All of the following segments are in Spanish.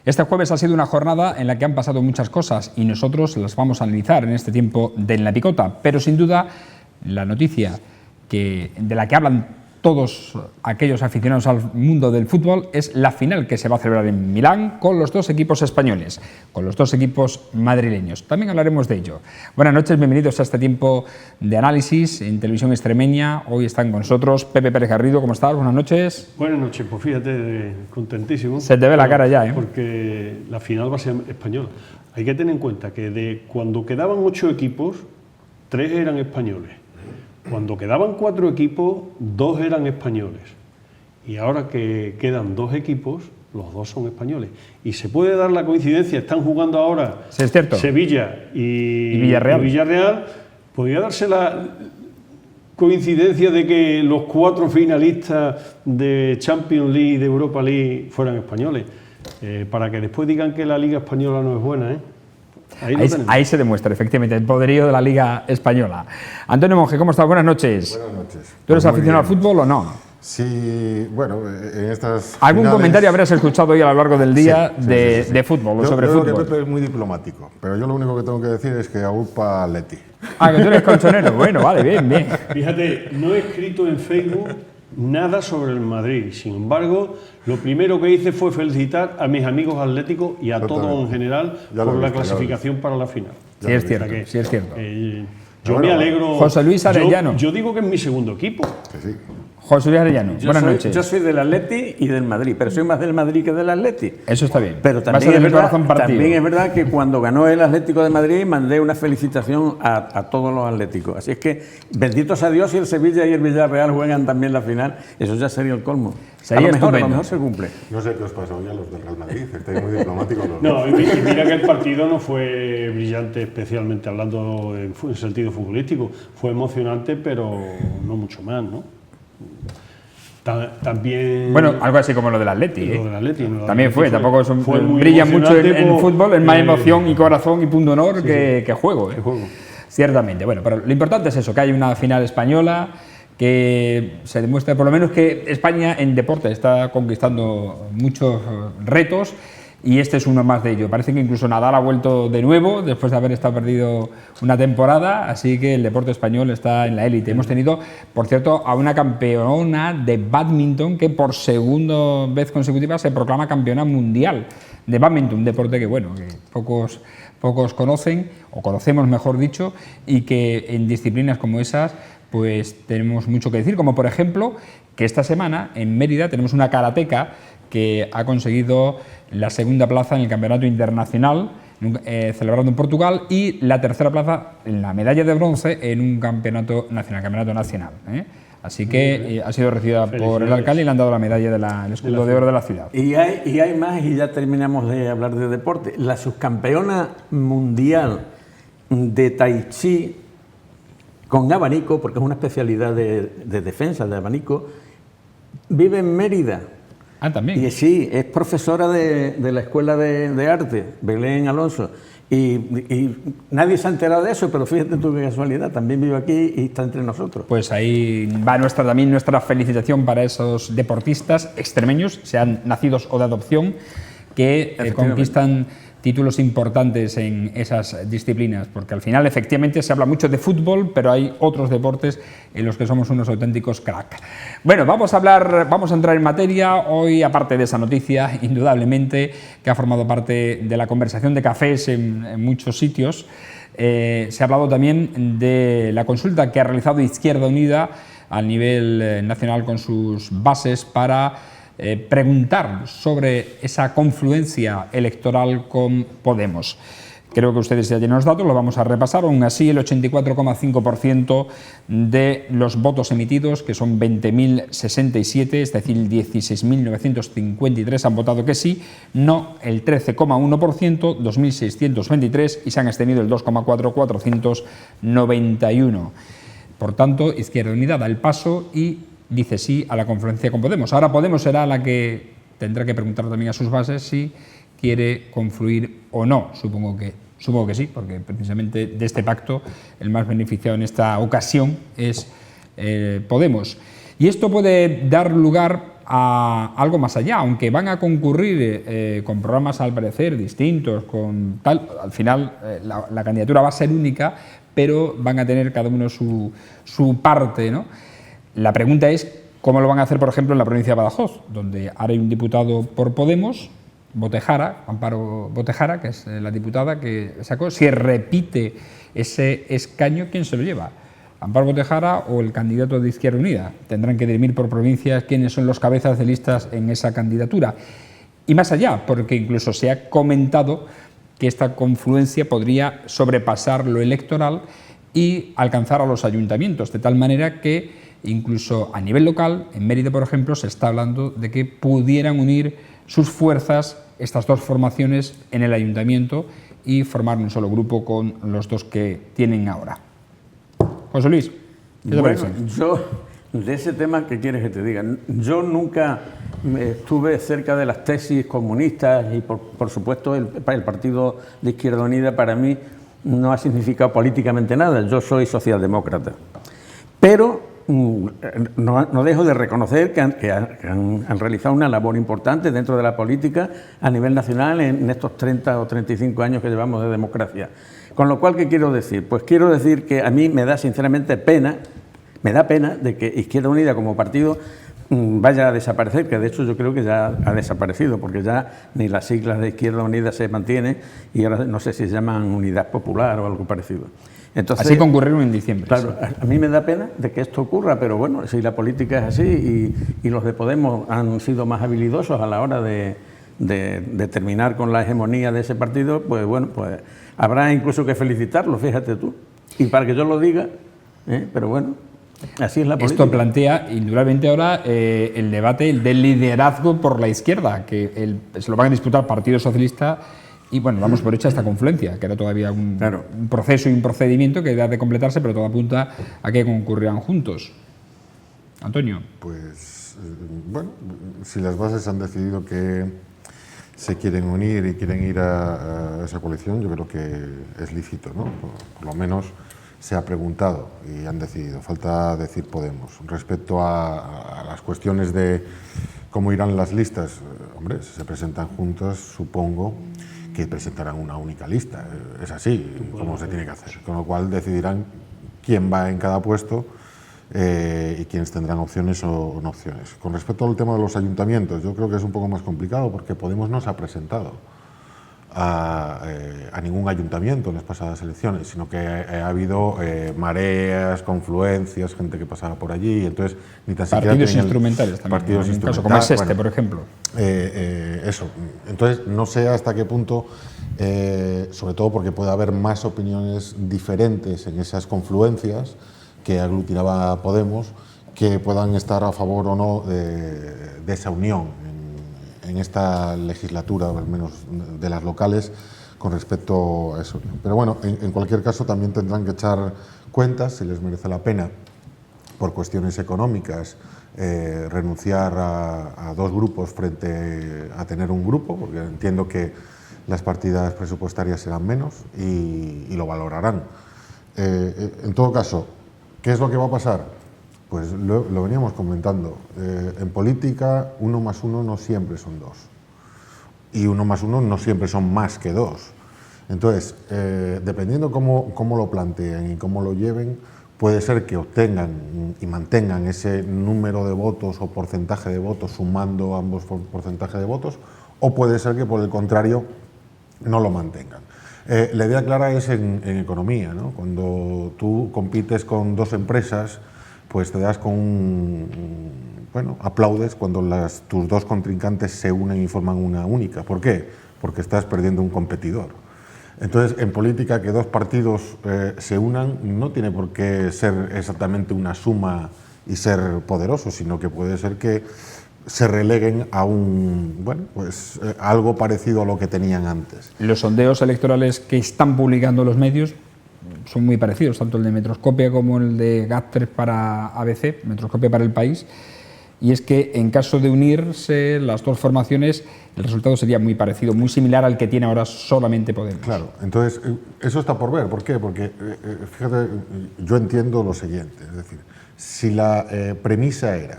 Este jueves ha sido una jornada en la que han pasado muchas cosas y nosotros las vamos a analizar en este tiempo de En la Picota, pero sin duda la noticia de la que hablan todos aquellos aficionados al mundo del fútbol es la final que se va a celebrar en Milán con los dos equipos españoles, con los dos equipos madrileños. También hablaremos de ello. Buenas noches, bienvenidos a este tiempo de análisis en Televisión Extremeña. Hoy están con nosotros Pepe Pérez Garrido. ¿Cómo estás? Buenas noches. Buenas noches, pues fíjate, contentísimo. Se te ve la cara ya, ¿eh? Porque la final va a ser española. Hay que tener en cuenta que de cuando quedaban 8 equipos, 3 eran españoles. Cuando quedaban 4 equipos, 2 eran españoles. Y ahora que quedan 2 equipos, los 2 son españoles. Y se puede dar la coincidencia, están jugando ahora sí, es cierto. Sevilla y Villarreal. Podría darse la coincidencia de que los 4 finalistas de Champions League y de Europa League fueran españoles. Para que después digan que la Liga Española no es buena, ¿eh? Ahí se demuestra efectivamente el poderío de la Liga Española. Antonio Monge, ¿cómo estás? Buenas noches. Buenas noches. ¿Tú eres aficionado al fútbol o no? Sí, bueno, en estas ¿Algún finales... comentario habrás escuchado hoy a lo largo del día de fútbol o sobre fútbol? Yo creo que Pepe es muy diplomático, pero yo lo único que tengo que decir es que agrupa Atleti. Ah, que tú eres colchonero. Bueno, vale, bien, bien. Fíjate, no he escrito en Facebook nada sobre el Madrid. Sin embargo, lo primero que hice fue felicitar a mis amigos atléticos y a todos en general por la clasificación para la final. Sí, es cierto, sí es cierto. Yo me alegro. José Luis Arellano. Yo digo que es mi segundo equipo. Sí. José Luis Arellano, buenas noches. Yo soy del Atleti y del Madrid, pero soy más del Madrid que del Atleti. Eso está bien. Pero también es verdad que cuando ganó el Atlético de Madrid mandé una felicitación a todos los atléticos. Así es que bendito sea Dios si el Sevilla y el Villarreal juegan también la final. Eso ya sería el colmo. A lo mejor se cumple. No sé qué os pasó hoy a los del Real Madrid, estáis muy diplomáticos los No, y mira que el partido no fue brillante, especialmente hablando en sentido futbolístico. Fue emocionante, pero no mucho más, ¿no? También... Bueno, algo así como lo del Atleti, ¿eh? Lo del Atleti, también fue, tampoco brillan mucho en fútbol, es más emoción y corazón y punto honor que juego, ¿eh? Ciertamente. Bueno, pero lo importante es eso, que hay una final española, que se demuestra por lo menos que España en deporte está conquistando muchos retos y este es uno más de ello. Parece que incluso Nadal ha vuelto de nuevo después de haber estado perdido una temporada, así que el deporte español está en la élite. Hemos tenido, por cierto, a una campeona de bádminton que por segunda vez consecutiva se proclama campeona mundial de bádminton, un deporte que, bueno, que pocos conocen, o conocemos mejor dicho, y que en disciplinas como esas pues tenemos mucho que decir, como por ejemplo que esta semana en Mérida tenemos una karateca que ha conseguido la segunda plaza en el campeonato internacional celebrado en Portugal y la tercera plaza en la medalla de bronce en un campeonato nacional. Así que ha sido recibida por el alcalde y le han dado la medalla del escudo de oro de la ciudad. Y hay más, y ya terminamos de hablar de deporte. La subcampeona mundial de Tai Chi con abanico, porque es una especialidad de defensa de abanico, vive en Mérida. Ah, también. Y sí, es profesora de la Escuela de Arte, Belén Alonso. Y nadie se ha enterado de eso, pero fíjate tú qué casualidad, también vive aquí y está entre nosotros. Pues ahí va también nuestra felicitación para esos deportistas extremeños, sean nacidos o de adopción, que conquistan títulos importantes en esas disciplinas, porque al final efectivamente se habla mucho de fútbol, pero hay otros deportes en los que somos unos auténticos crack. Bueno, vamos a entrar en materia. Hoy, aparte de esa noticia, indudablemente, que ha formado parte de la conversación de cafés en muchos sitios, se ha hablado también de la consulta que ha realizado Izquierda Unida a nivel nacional con sus bases para preguntar sobre esa confluencia electoral con Podemos. Creo que ustedes ya tienen los datos, lo vamos a repasar. Aún así, el 84,5% de los votos emitidos, que son 20.067, es decir, 16.953 han votado que sí, no el 13,1%, 2.623, y se han abstenido el 2,4%, 491. Por tanto, Izquierda Unida da el paso y dice sí a la confluencia con Podemos. Ahora Podemos será la que tendrá que preguntar también a sus bases si quiere confluir o no. Supongo que sí, porque precisamente de este pacto el más beneficiado en esta ocasión es Podemos. Y esto puede dar lugar a algo más allá, aunque van a concurrir con programas al parecer distintos, con tal, al final la candidatura va a ser única, pero van a tener cada uno su parte, ¿no? La pregunta es cómo lo van a hacer, por ejemplo, en la provincia de Badajoz, donde ahora hay un diputado por Podemos, Botejara, Amparo Botejara, que es la diputada que sacó. Si repite ese escaño, ¿quién se lo lleva? Amparo Botejara o el candidato de Izquierda Unida. Tendrán que dirimir por provincias quiénes son los cabezas de listas en esa candidatura. Y más allá, porque incluso se ha comentado que esta confluencia podría sobrepasar lo electoral y alcanzar a los ayuntamientos, de tal manera que incluso a nivel local, en Mérida, por ejemplo, se está hablando de que pudieran unir sus fuerzas estas dos formaciones en el ayuntamiento y formar un solo grupo con los dos que tienen ahora. José Luis, ¿qué te parece? Yo, de ese tema, ¿qué quieres que te diga? Yo nunca estuve cerca de las tesis comunistas y, por supuesto, el Partido de Izquierda Unida para mí no ha significado políticamente nada. Yo soy socialdemócrata. Pero no dejo de reconocer que han realizado una labor importante dentro de la política a nivel nacional en estos 30 o 35 años que llevamos de democracia. Con lo cual, ¿qué quiero decir? Pues quiero decir que a mí me da sinceramente pena, de que Izquierda Unida como partido vaya a desaparecer, que de hecho yo creo que ya ha desaparecido, porque ya ni las siglas de Izquierda Unida se mantienen y ahora no sé si se llaman Unidad Popular o algo parecido. Entonces, así concurrieron en diciembre. Claro, sí. A mí me da pena de que esto ocurra, pero bueno, si la política es así y los de Podemos han sido más habilidosos a la hora de terminar con la hegemonía de ese partido, pues bueno, pues habrá incluso que felicitarlos, fíjate tú. Y para que yo lo diga, pero bueno, así es la política. Esto plantea indudablemente ahora el debate del liderazgo por la izquierda, que se lo van a disputar Partido Socialista. Y bueno, vamos por hecha esta confluencia, que era todavía un proceso y un procedimiento que debe de completarse, pero todo apunta a que concurrirán juntos. Antonio. Pues, bueno, si las bases han decidido que se quieren unir y quieren ir a esa coalición, yo creo que es lícito, ¿no? Por lo menos se ha preguntado y han decidido. Falta decir Podemos. Respecto a las cuestiones de cómo irán las listas, hombre, si se presentan juntas, supongo que presentarán una única lista. Es así como se tiene que hacer. Con lo cual decidirán quién va en cada puesto y quiénes tendrán opciones o no opciones. Con respecto al tema de los ayuntamientos, yo creo que es un poco más complicado porque Podemos no se ha presentado a ningún ayuntamiento en las pasadas elecciones, sino que ha habido mareas, confluencias, gente que pasaba por allí, entonces ni tan siquiera partidos instrumentales también, partidos en un caso como es este, bueno, por ejemplo. Eso, entonces no sé hasta qué punto, sobre todo porque puede haber más opiniones diferentes en esas confluencias que aglutinaba Podemos, que puedan estar a favor o no de esa unión en esta legislatura, al menos de las locales, con respecto a eso. Pero bueno, en cualquier caso también tendrán que echar cuentas, si les merece la pena, por cuestiones económicas, renunciar a dos grupos frente a tener un grupo, porque entiendo que las partidas presupuestarias serán menos y lo valorarán. En todo caso, ¿qué es lo que va a pasar? Pues lo veníamos comentando. En política, 1 más 1 no siempre son 2. Y 1 más 1 no siempre son más que 2. Entonces, dependiendo cómo lo planteen y cómo lo lleven, puede ser que obtengan y mantengan ese número de votos o porcentaje de votos sumando ambos porcentajes de votos, o puede ser que, por el contrario, no lo mantengan. La idea clara es en economía, ¿no? Cuando tú compites con dos empresas, pues te das con bueno, aplaudes cuando tus dos contrincantes se unen y forman una única. ¿Por qué? Porque estás perdiendo un competidor. Entonces, en política, que dos partidos se unan no tiene por qué ser exactamente una suma y ser poderosos, sino que puede ser que se releguen a algo parecido a lo que tenían antes. Los sondeos electorales que están publicando los medios son muy parecidos, tanto el de Metroscopia como el de GAT3 para ABC, Metroscopia para El País, y es que en caso de unirse las dos formaciones, el resultado sería muy parecido, muy similar al que tiene ahora solamente Podemos. Claro, entonces eso está por ver. ¿Por qué? Porque, fíjate, yo entiendo lo siguiente, es decir, si la premisa era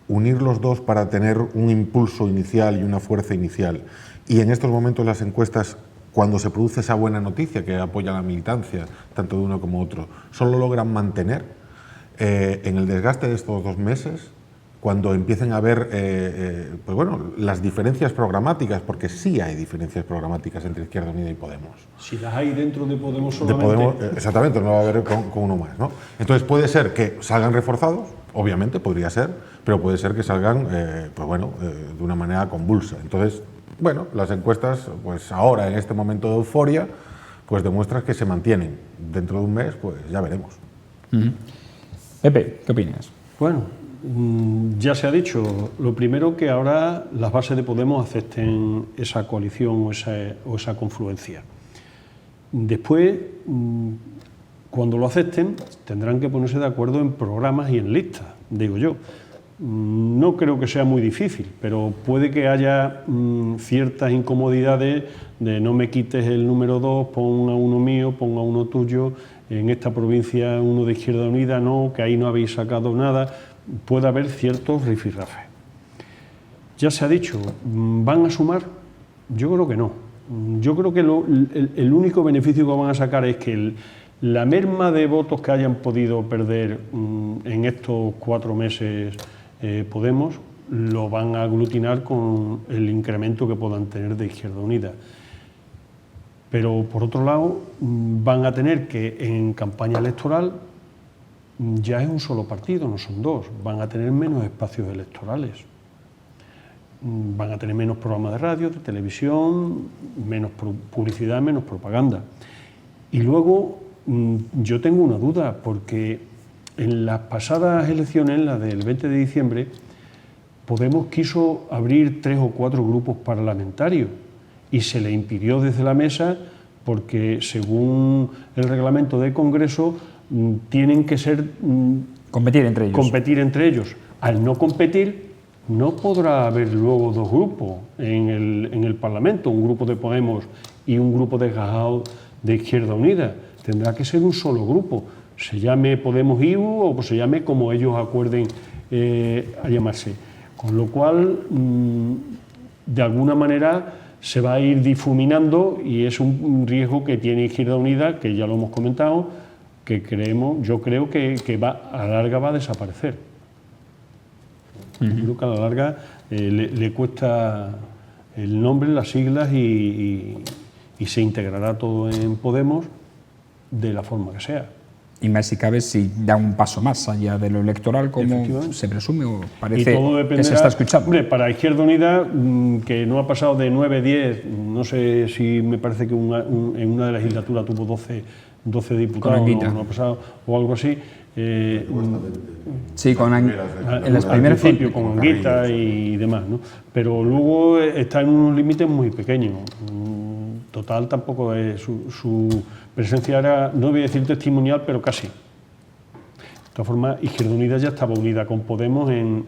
unir los dos para tener un impulso inicial y una fuerza inicial. Y en estos momentos las encuestas, cuando se produce esa buena noticia que apoya la militancia, tanto de uno como otro, solo logran mantener en el desgaste de estos 2 meses, cuando empiecen a ver pues bueno, las diferencias programáticas, porque sí hay diferencias programáticas entre Izquierda Unida y Podemos. Si las hay dentro de Podemos solamente. De Podemos, exactamente, no va a haber con uno más, ¿no? Entonces puede ser que salgan reforzados, obviamente, podría ser, pero puede ser que salgan pues bueno, de una manera convulsa. Entonces, bueno, las encuestas, pues ahora, en este momento de euforia, pues demuestran que se mantienen. Dentro de un mes, pues ya veremos. Pepe, ¿qué opinas? Bueno, ya se ha dicho, lo primero que ahora las bases de Podemos acepten esa coalición o esa confluencia. Después, cuando lo acepten, tendrán que ponerse de acuerdo en programas y en listas, digo yo. No creo que sea muy difícil, pero puede que haya ciertas incomodidades de no me quites el número 2, pon a uno mío, pon a uno tuyo, en esta provincia uno de Izquierda Unida, no, que ahí no habéis sacado nada. Puede haber ciertos rifirrafes. Ya se ha dicho, ¿van a sumar? Yo creo que no. Yo creo que el único beneficio que van a sacar es que la merma de votos que hayan podido perder en estos 4 meses Podemos, lo van a aglutinar con el incremento que puedan tener de Izquierda Unida. Pero, por otro lado, van a tener que, en campaña electoral, ya es un solo partido, no son 2, van a tener menos espacios electorales, van a tener menos programas de radio, de televisión, menos publicidad, menos propaganda. Y luego yo tengo una duda, porque en las pasadas elecciones, la del 20 de diciembre, Podemos quiso abrir 3 o 4 grupos parlamentarios y se le impidió desde la mesa porque, según el reglamento del Congreso, tienen que ser competir entre ellos. Al no competir, no podrá haber luego 2 grupos en el Parlamento, un grupo de Podemos y un grupo desgajado de Izquierda Unida. Tendrá que ser un solo grupo, se llame Podemos-IU o se llame como ellos acuerden a llamarse. Con lo cual, de alguna manera, se va a ir difuminando y es un riesgo que tiene Izquierda Unida, que ya lo hemos comentado, que yo creo que a la larga va a desaparecer. Yo creo que a la larga le cuesta el nombre, las siglas y se integrará todo en Podemos de la forma que sea. Y más si cabe, si da un paso más allá de lo electoral, como se presume o parece que se está escuchando. Hombre, para Izquierda Unida, que no ha pasado de 9, 10, no sé si me parece que en una legislatura tuvo 12 diputados, no ha pasado, o algo así. Sí, con en las primeras principio, con Anguita y demás, ¿no? Pero luego está en unos límites muy pequeños. Total, tampoco es su presencia era, no voy a decir testimonial, pero casi. De todas formas, Izquierda Unida ya estaba unida con Podemos en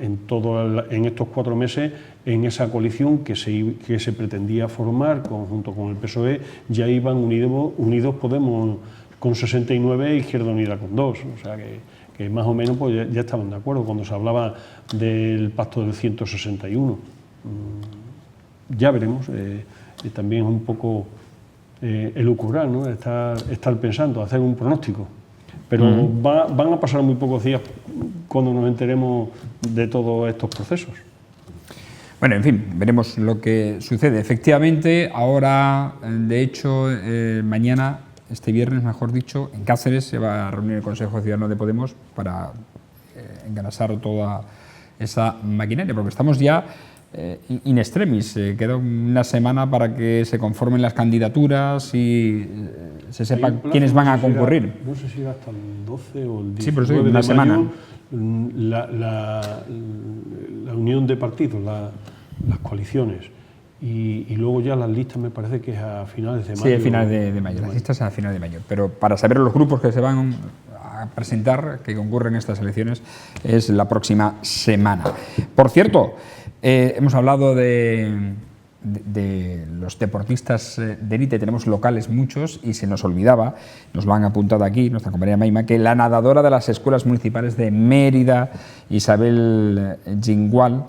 estos 4 meses, en esa coalición que se pretendía formar junto con el PSOE, ya iban unidos Podemos con 69 e Izquierda Unida con 2. O sea que más o menos pues ya estaban de acuerdo cuando se hablaba del pacto del 161. Ya veremos. También es un poco elucubrar, ¿no? Estar pensando, hacer un pronóstico. Pero van a pasar muy pocos días cuando nos enteremos de todos estos procesos. Bueno, en fin, veremos lo que sucede. Efectivamente, ahora, de hecho, mañana, este viernes, mejor dicho, en Cáceres se va a reunir el Consejo Ciudadano de Podemos para engrasar toda esa maquinaria, porque estamos ya in extremis. Queda una semana para que se conformen las candidaturas y se sepa quiénes van a concurrir. No sé si era hasta el 12 o el 19 sí, pero sí, una de semana. Mayo, la unión de partidos, las coaliciones. Y luego ya las listas me parece que es a finales de mayo. Sí, a finales de mayo. Las listas a finales de mayo. Pero para saber los grupos que se van a presentar, que concurren en estas elecciones, es la próxima semana. Por cierto, hemos hablado de de los deportistas de élite tenemos locales muchos y se nos olvidaba, nos lo han apuntado aquí, nuestra compañera Maima, que la nadadora de las escuelas municipales de Mérida, Isabel Jingua,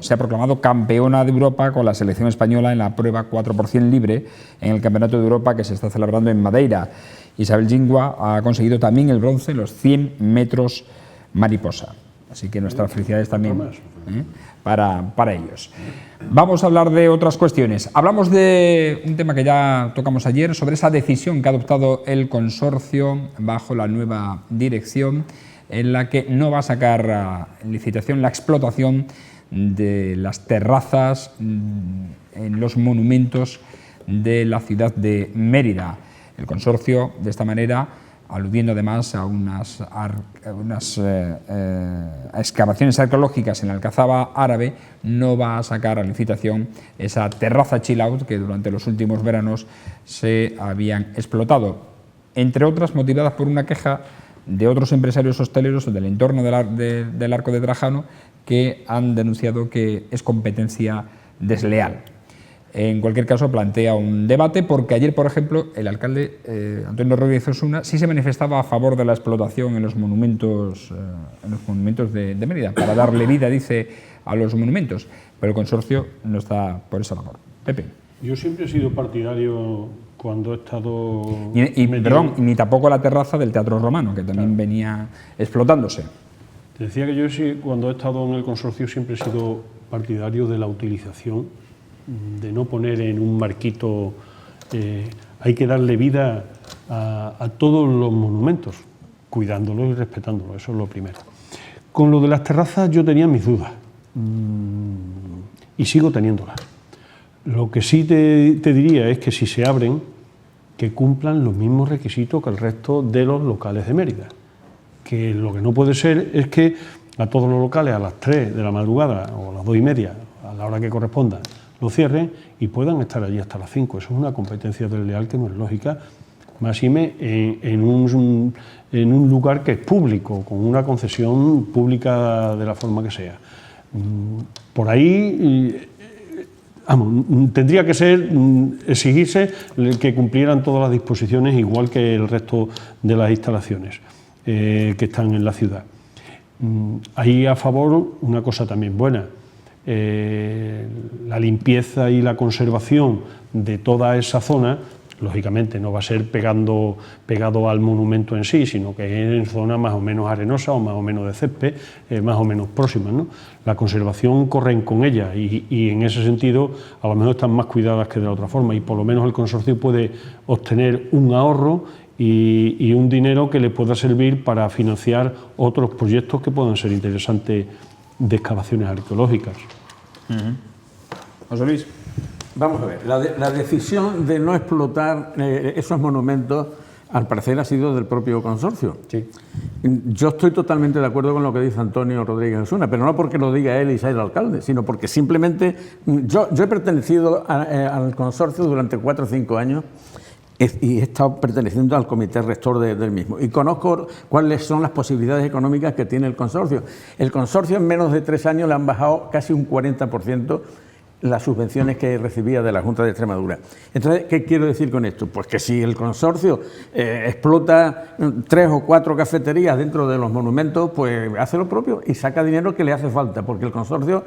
se ha proclamado campeona de Europa con la selección española en la prueba 4x100 libre en el Campeonato de Europa que se está celebrando en Madeira. Isabel Jingua ha conseguido también el bronce en los 100 metros mariposa. Así que nuestras felicidades también para ellos. Vamos a hablar de otras cuestiones. Hablamos de un tema que ya tocamos ayer, sobre esa decisión que ha adoptado el consorcio bajo la nueva dirección, en la que no va a sacar en licitación la explotación de las terrazas en los monumentos de la ciudad de Mérida. El consorcio, de esta manera, aludiendo además a unas excavaciones arqueológicas en la Alcazaba árabe, no va a sacar a licitación esa terraza chill out que durante los últimos veranos se habían explotado, entre otras motivadas por una queja de otros empresarios hosteleros del entorno del Arco de Trajano, que han denunciado que es competencia desleal. En cualquier caso, plantea un debate porque ayer, por ejemplo, el alcalde Antonio Rodríguez Osuna sí se manifestaba a favor de la explotación en los monumentos de Mérida, para darle vida, dice, a los monumentos, pero el consorcio no está por esa labor. Pepe. Yo siempre he sido partidario cuando he estado... Ni tampoco la terraza del Teatro Romano, que también venía explotándose. Te decía que yo cuando he estado en el consorcio siempre he sido partidario de la utilización, de no poner en un marquito, hay que darle vida a todos los monumentos, cuidándolos y respetándolos, eso es lo primero. Con lo de las terrazas yo tenía mis dudas y sigo teniéndolas. Lo que sí te diría es que si se abren, que cumplan los mismos requisitos que el resto de los locales de Mérida. Que lo que no puede ser es que a todos los locales a las 3 de la madrugada o a las 2:30, a la hora que corresponda, lo cierren y puedan estar allí hasta las 5. Eso es una competencia desleal que no es lógica, máxime en un lugar que es público, con una concesión pública de la forma que sea. Por ahí, tendría que ser exigirse que cumplieran todas las disposiciones igual que el resto de las instalaciones que están en la ciudad. Ahí a favor una cosa también buena, la limpieza y la conservación de toda esa zona, lógicamente no va a ser pegado al monumento en sí, sino que es en zonas más o menos arenosas o más o menos de césped, más o menos próximas, ¿no? La conservación corren con ella y en ese sentido a lo mejor están más cuidadas que de la otra forma, y por lo menos el consorcio puede obtener un ahorro y un dinero que le pueda servir para financiar otros proyectos que puedan ser interesantes de excavaciones arqueológicas. José Luis. Vamos a ver, la decisión de no explotar esos monumentos, al parecer, ha sido del propio consorcio. Sí. Yo estoy totalmente de acuerdo con lo que dice Antonio Rodríguez Osuna, pero no porque lo diga él y sea el alcalde, sino porque simplemente yo he pertenecido al consorcio durante 4 o 5 años y he estado perteneciendo al comité rector del mismo y conozco cuáles son las posibilidades económicas que tiene el consorcio. El consorcio en menos de 3 años le han bajado casi un 40% las subvenciones que recibía de la Junta de Extremadura. Entonces, ¿qué quiero decir con esto? Pues que si el consorcio explota 3 o 4 cafeterías dentro de los monumentos, pues hace lo propio y saca dinero que le hace falta, porque el consorcio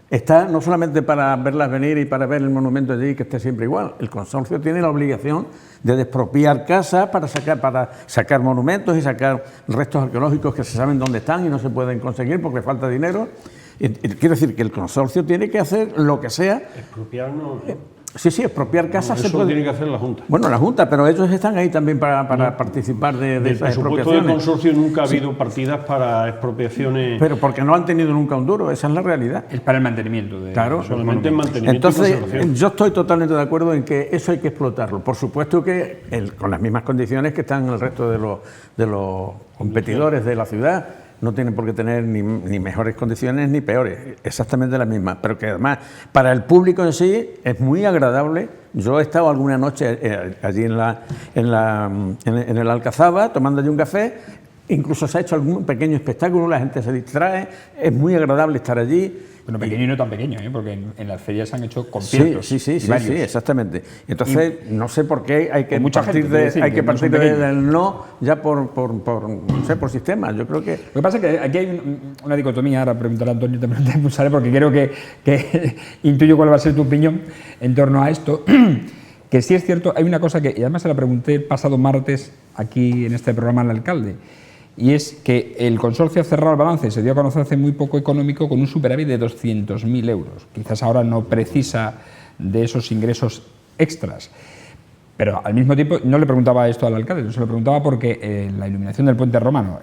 está no solamente para verlas venir y para ver el monumento allí que esté siempre igual. El consorcio tiene la obligación de expropiar casas para sacar monumentos y sacar restos arqueológicos que se saben dónde están y no se pueden conseguir porque falta dinero. Quiero decir que el consorcio tiene que hacer lo que sea. Expropiar no. Sí, expropiar casas se puede. Eso tiene que hacer la Junta. Bueno, la Junta, pero ellos están ahí también para participar de esas expropiaciones. Por supuesto, del consorcio nunca ha habido partidas para expropiaciones. Pero porque no han tenido nunca un duro, esa es la realidad. Es para el mantenimiento. Claro. Solamente el mantenimiento. Entonces, yo estoy totalmente de acuerdo en que eso hay que explotarlo. Por supuesto que con las mismas condiciones que están el resto de los competidores de la ciudad. No tienen por qué tener ni mejores condiciones ni peores, exactamente las mismas, pero que además para el público en sí es muy agradable. Yo he estado alguna noche allí en el Alcazaba tomando allí un café, incluso se ha hecho algún pequeño espectáculo, la gente se distrae, es muy agradable estar allí. Pero pequeño y no tan pequeño, porque en las ferias se han hecho conciertos. Sí, exactamente. Entonces, no sé por qué hay que partir del no ya no sé, por sistema. Yo creo que... Lo que pasa es que aquí hay una dicotomía, ahora preguntaré a Antonio, te preguntaré porque creo que intuyo cuál va a ser tu opinión en torno a esto. Que sí es cierto, hay una cosa que, y además se la pregunté el pasado martes aquí en este programa al alcalde, y es que el consorcio ha cerrado el balance, se dio a conocer hace muy poco económico, con un superávit de 200.000 euros. Quizás ahora no precisa de esos ingresos extras, pero al mismo tiempo no le preguntaba esto al alcalde, no se lo preguntaba porque la iluminación del puente romano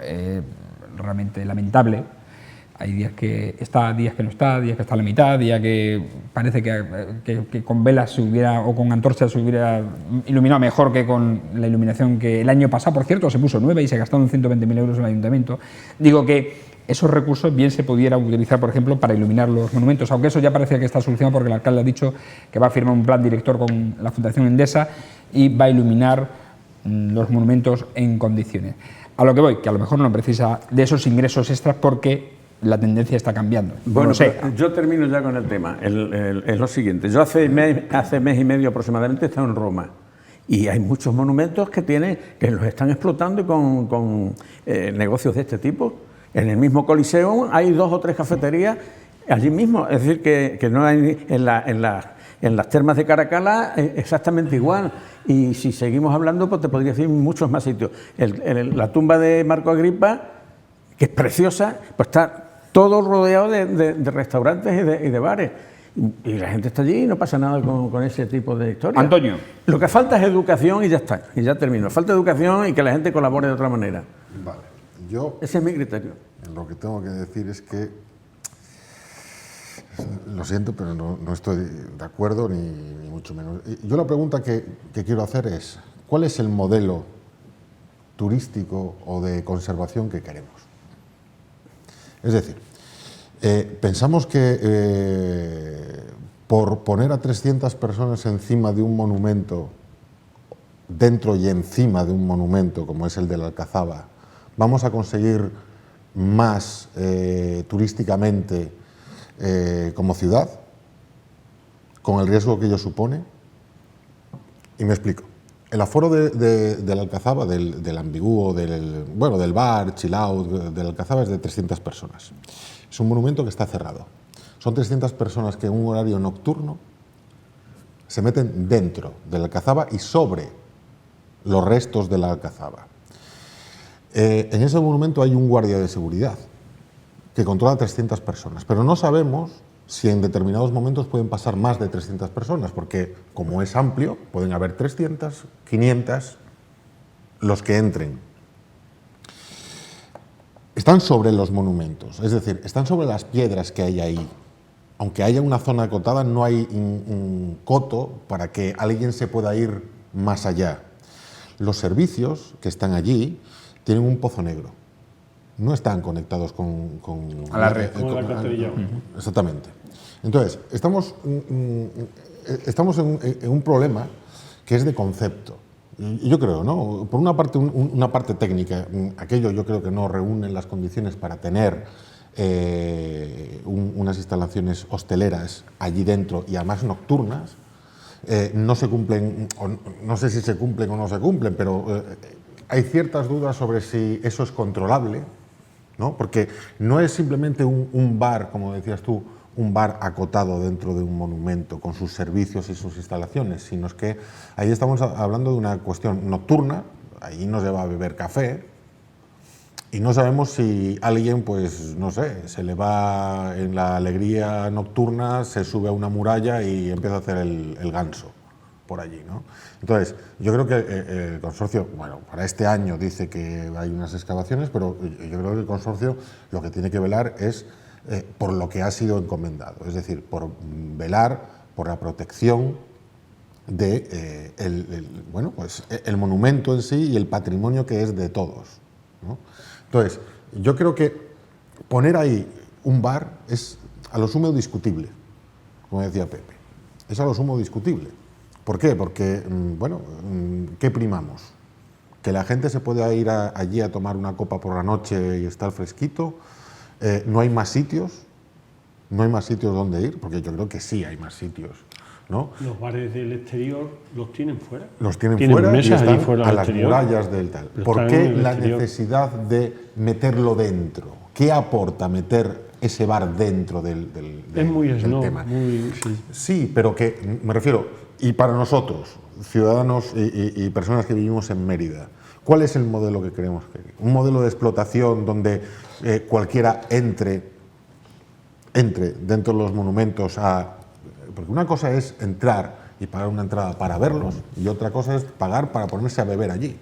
realmente lamentable. Hay días que está, días que no está, días que está a la mitad, días que parece que con velas se hubiera, o con antorchas se hubiera iluminado mejor que con la iluminación que el año pasado, por cierto, se puso nueva y se gastaron 120.000 euros en el ayuntamiento. Digo que esos recursos bien se pudieran utilizar, por ejemplo, para iluminar los monumentos, aunque eso ya parece que está solucionado porque el alcalde ha dicho que va a firmar un plan director con la Fundación Endesa y va a iluminar los monumentos en condiciones. A lo que voy, que a lo mejor no precisa de esos ingresos extras porque la tendencia está cambiando. Bueno, yo termino ya con el tema. Es lo siguiente. Yo hace mes y medio aproximadamente he estado en Roma y hay muchos monumentos que los están explotando con negocios de este tipo. En el mismo Coliseo hay 2 o 3 cafeterías allí mismo. Es decir, que no hay en las termas de Caracalla exactamente igual. Y si seguimos hablando, pues te podría decir muchos más sitios. La tumba de Marco Agripa, que es preciosa, pues está todo rodeado de restaurantes y de bares. Y la gente está allí y no pasa nada con ese tipo de historias. Antonio. Lo que falta es educación y ya está, y ya termino. Falta educación y que la gente colabore de otra manera. Vale. Ese es mi criterio. Lo que tengo que decir es que, lo siento, pero no estoy de acuerdo ni mucho menos. Yo la pregunta que quiero hacer es, ¿cuál es el modelo turístico o de conservación que queremos? Es decir, pensamos que por poner a 300 personas encima de un monumento, dentro y encima de un monumento como es el de la Alcazaba, vamos a conseguir más turísticamente como ciudad, con el riesgo que ello supone. Y me explico. El aforo de la Alcazaba, del ambiguo, del bar, chill out, de la Alcazaba es de 300 personas. Es un monumento que está cerrado. Son 300 personas que en un horario nocturno se meten dentro de la Alcazaba y sobre los restos de la Alcazaba. En ese monumento hay un guardia de seguridad que controla 300 personas, pero no sabemos si en determinados momentos pueden pasar más de 300 personas, porque como es amplio, pueden haber 300, 500, los que entren. Están sobre los monumentos, es decir, están sobre las piedras que hay ahí. Aunque haya una zona acotada, no hay un coto para que alguien se pueda ir más allá. Los servicios que están allí tienen un pozo negro. No están conectados con a la red. Con la carterilla. Exactamente. Entonces, estamos en un problema que es de concepto. Y yo creo, ¿no? Por una parte, una parte técnica, aquello yo creo que no reúne las condiciones para tener unas instalaciones hosteleras allí dentro y además nocturnas. No se cumplen, no sé si se cumplen o no se cumplen, pero hay ciertas dudas sobre si eso es controlable, ¿no? Porque no es simplemente un bar, como decías tú, un bar acotado dentro de un monumento con sus servicios y sus instalaciones, sino es que ahí estamos hablando de una cuestión nocturna, ahí no se va a beber café y no sabemos si alguien, pues no sé, se le va en la alegría nocturna, se sube a una muralla y empieza a hacer el ganso por allí, ¿no? Entonces, yo creo que el consorcio, bueno, para este año dice que hay unas excavaciones, pero yo creo que el consorcio lo que tiene que velar es por lo que ha sido encomendado, es decir, por velar por la protección de el monumento en sí y el patrimonio que es de todos, ¿no? Entonces, yo creo que poner ahí un bar es a lo sumo discutible, como decía Pepe, es a lo sumo discutible. ¿Por qué? Porque, ¿qué primamos? ¿Que la gente se puede ir allí a tomar una copa por la noche y estar fresquito? ¿No hay más sitios? no hay más sitios donde ir, porque yo creo que sí hay más sitios, ¿no? Los bares del exterior los tienen fuera. Los tienen fuera y mesas están allí fuera a al las exterior. murallas del tal. Pero ¿Por están qué en el la exterior. necesidad de meterlo dentro? ¿Qué aporta meter ese bar dentro del Es muy snob, tema? muy, sí. Sí, pero que, me refiero, y para nosotros, ciudadanos y personas que vivimos en Mérida, ¿cuál es el modelo que queremos? ¿Un modelo de explotación donde cualquiera entre dentro de los monumentos porque una cosa es entrar y pagar una entrada para verlos y otra cosa es pagar para ponerse a beber allí?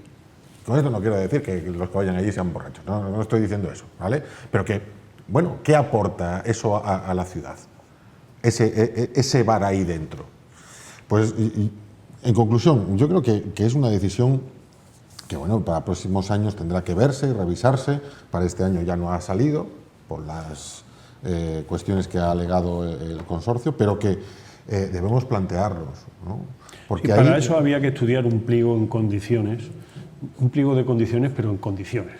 Con esto no quiero decir que los que vayan allí sean borrachos, no estoy diciendo eso, ¿vale? Pero que, bueno, ¿qué aporta eso a la ciudad? Ese bar ahí dentro. Pues, en conclusión, yo creo que es una decisión que, bueno, para próximos años tendrá que verse y revisarse. Para este año ya no ha salido, por las cuestiones que ha alegado el consorcio, pero que debemos plantearlos, ¿no? Porque Y para eso había que estudiar un pliego en condiciones, un pliego de condiciones, pero en condiciones,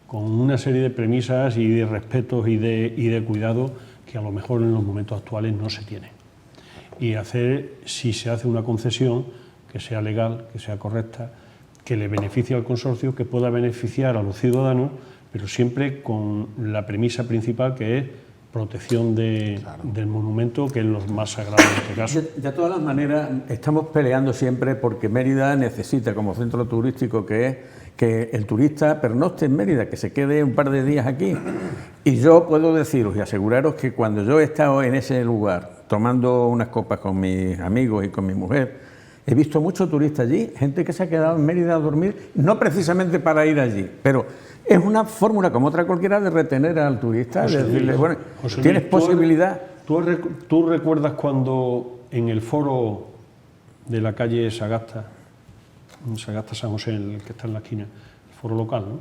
con una serie de premisas y de respetos y de cuidado que a lo mejor en los momentos actuales no se tiene. Y hacer, si se hace una concesión, que sea legal, que sea correcta, que le beneficie al consorcio, que pueda beneficiar a los ciudadanos, pero siempre con la premisa principal que es protección del monumento, que es lo más sagrado en este caso. De todas las maneras, estamos peleando siempre porque Mérida necesita, como centro turístico que es, que el turista pernocte en Mérida, que se quede un par de días aquí. Y yo puedo deciros y aseguraros que cuando yo he estado en ese lugar, tomando unas copas con mis amigos y con mi mujer, he visto muchos turistas allí, gente que se ha quedado en Mérida a dormir, no precisamente para ir allí, pero es una fórmula como otra cualquiera de retener al turista, de decirle, bueno, tienes posibilidad. ¿Tú recuerdas cuando en el foro de la calle Sagasta, San José, el que está en la esquina, el foro local, ¿no?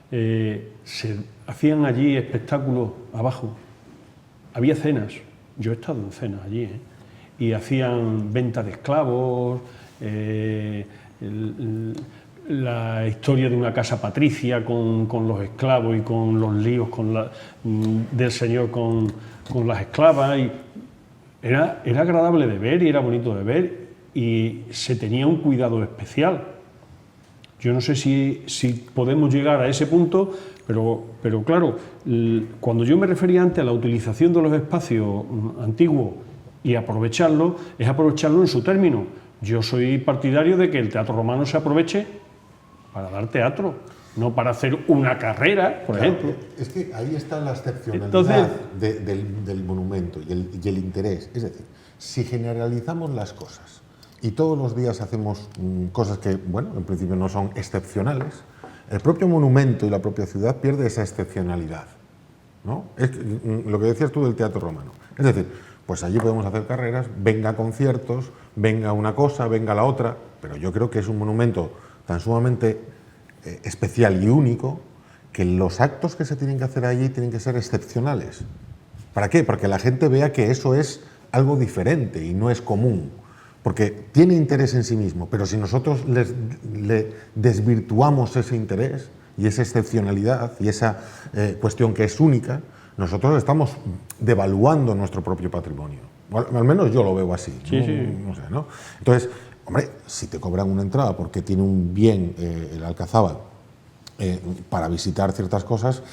Se hacían allí espectáculos abajo, había cenas, yo he estado en cenas allí, y hacían venta de esclavos, la historia de una casa patricia con los esclavos y con los líos del señor con las esclavas. Y era agradable de ver y era bonito de ver y se tenía un cuidado especial. Yo no sé si podemos llegar a ese punto, pero claro, cuando yo me refería antes a la utilización de los espacios antiguos y aprovecharlo, es aprovecharlo en su término. Yo soy partidario de que el Teatro Romano se aproveche para dar teatro, no para hacer una carrera, por ejemplo. Es que ahí está la excepcionalidad del monumento y el interés. Es decir, si generalizamos las cosas y todos los días hacemos cosas que, bueno, en principio no son excepcionales, el propio monumento y la propia ciudad pierde esa excepcionalidad, ¿no? Es lo que decías tú del Teatro Romano. Es decir, pues allí podemos hacer carreras, venga conciertos, venga una cosa, venga la otra, pero yo creo que es un monumento tan sumamente especial y único que los actos que se tienen que hacer allí tienen que ser excepcionales. ¿Para qué? Para que la gente vea que eso es algo diferente y no es común, porque tiene interés en sí mismo, pero si nosotros le desvirtuamos ese interés y esa excepcionalidad y esa cuestión que es única, nosotros estamos devaluando nuestro propio patrimonio. Bueno, al menos yo lo veo así. Sí, ¿no? sí. No sé, ¿no? Entonces, hombre, si te cobran una entrada porque tiene un bien el Alcazaba para visitar ciertas cosas,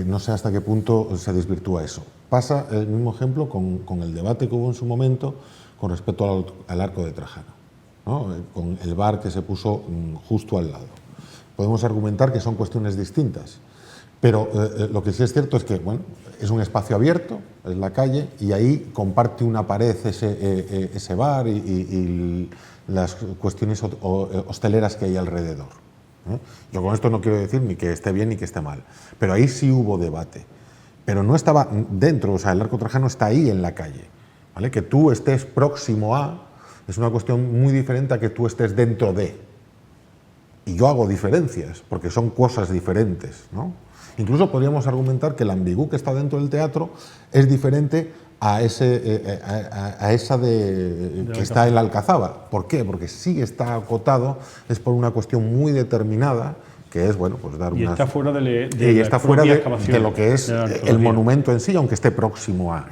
no sé hasta qué punto se desvirtúa eso. Pasa el mismo ejemplo con el debate que hubo en su momento con respecto al Arco de Trajano, ¿no? Con el bar que se puso justo al lado. Podemos argumentar que son cuestiones distintas, pero lo que sí es cierto es que, bueno, es un espacio abierto, es la calle, y ahí comparte una pared ese bar y las cuestiones hosteleras que hay alrededor. Yo con esto no quiero decir ni que esté bien ni que esté mal, pero ahí sí hubo debate. Pero no estaba dentro, o sea, el Arco Trajano está ahí en la calle, ¿vale? Que tú estés próximo a es una cuestión muy diferente a que tú estés dentro de. Y yo hago diferencias, porque son cosas diferentes, ¿no? Incluso podríamos argumentar que el Ambigu que está dentro del teatro es diferente a esa que está en la Alcazaba. ¿Por qué? Porque sí está acotado, es por una cuestión muy determinada, que es, bueno, pues dar y unas... está fuera y está fuera de lo que es el monumento en sí, aunque esté próximo a...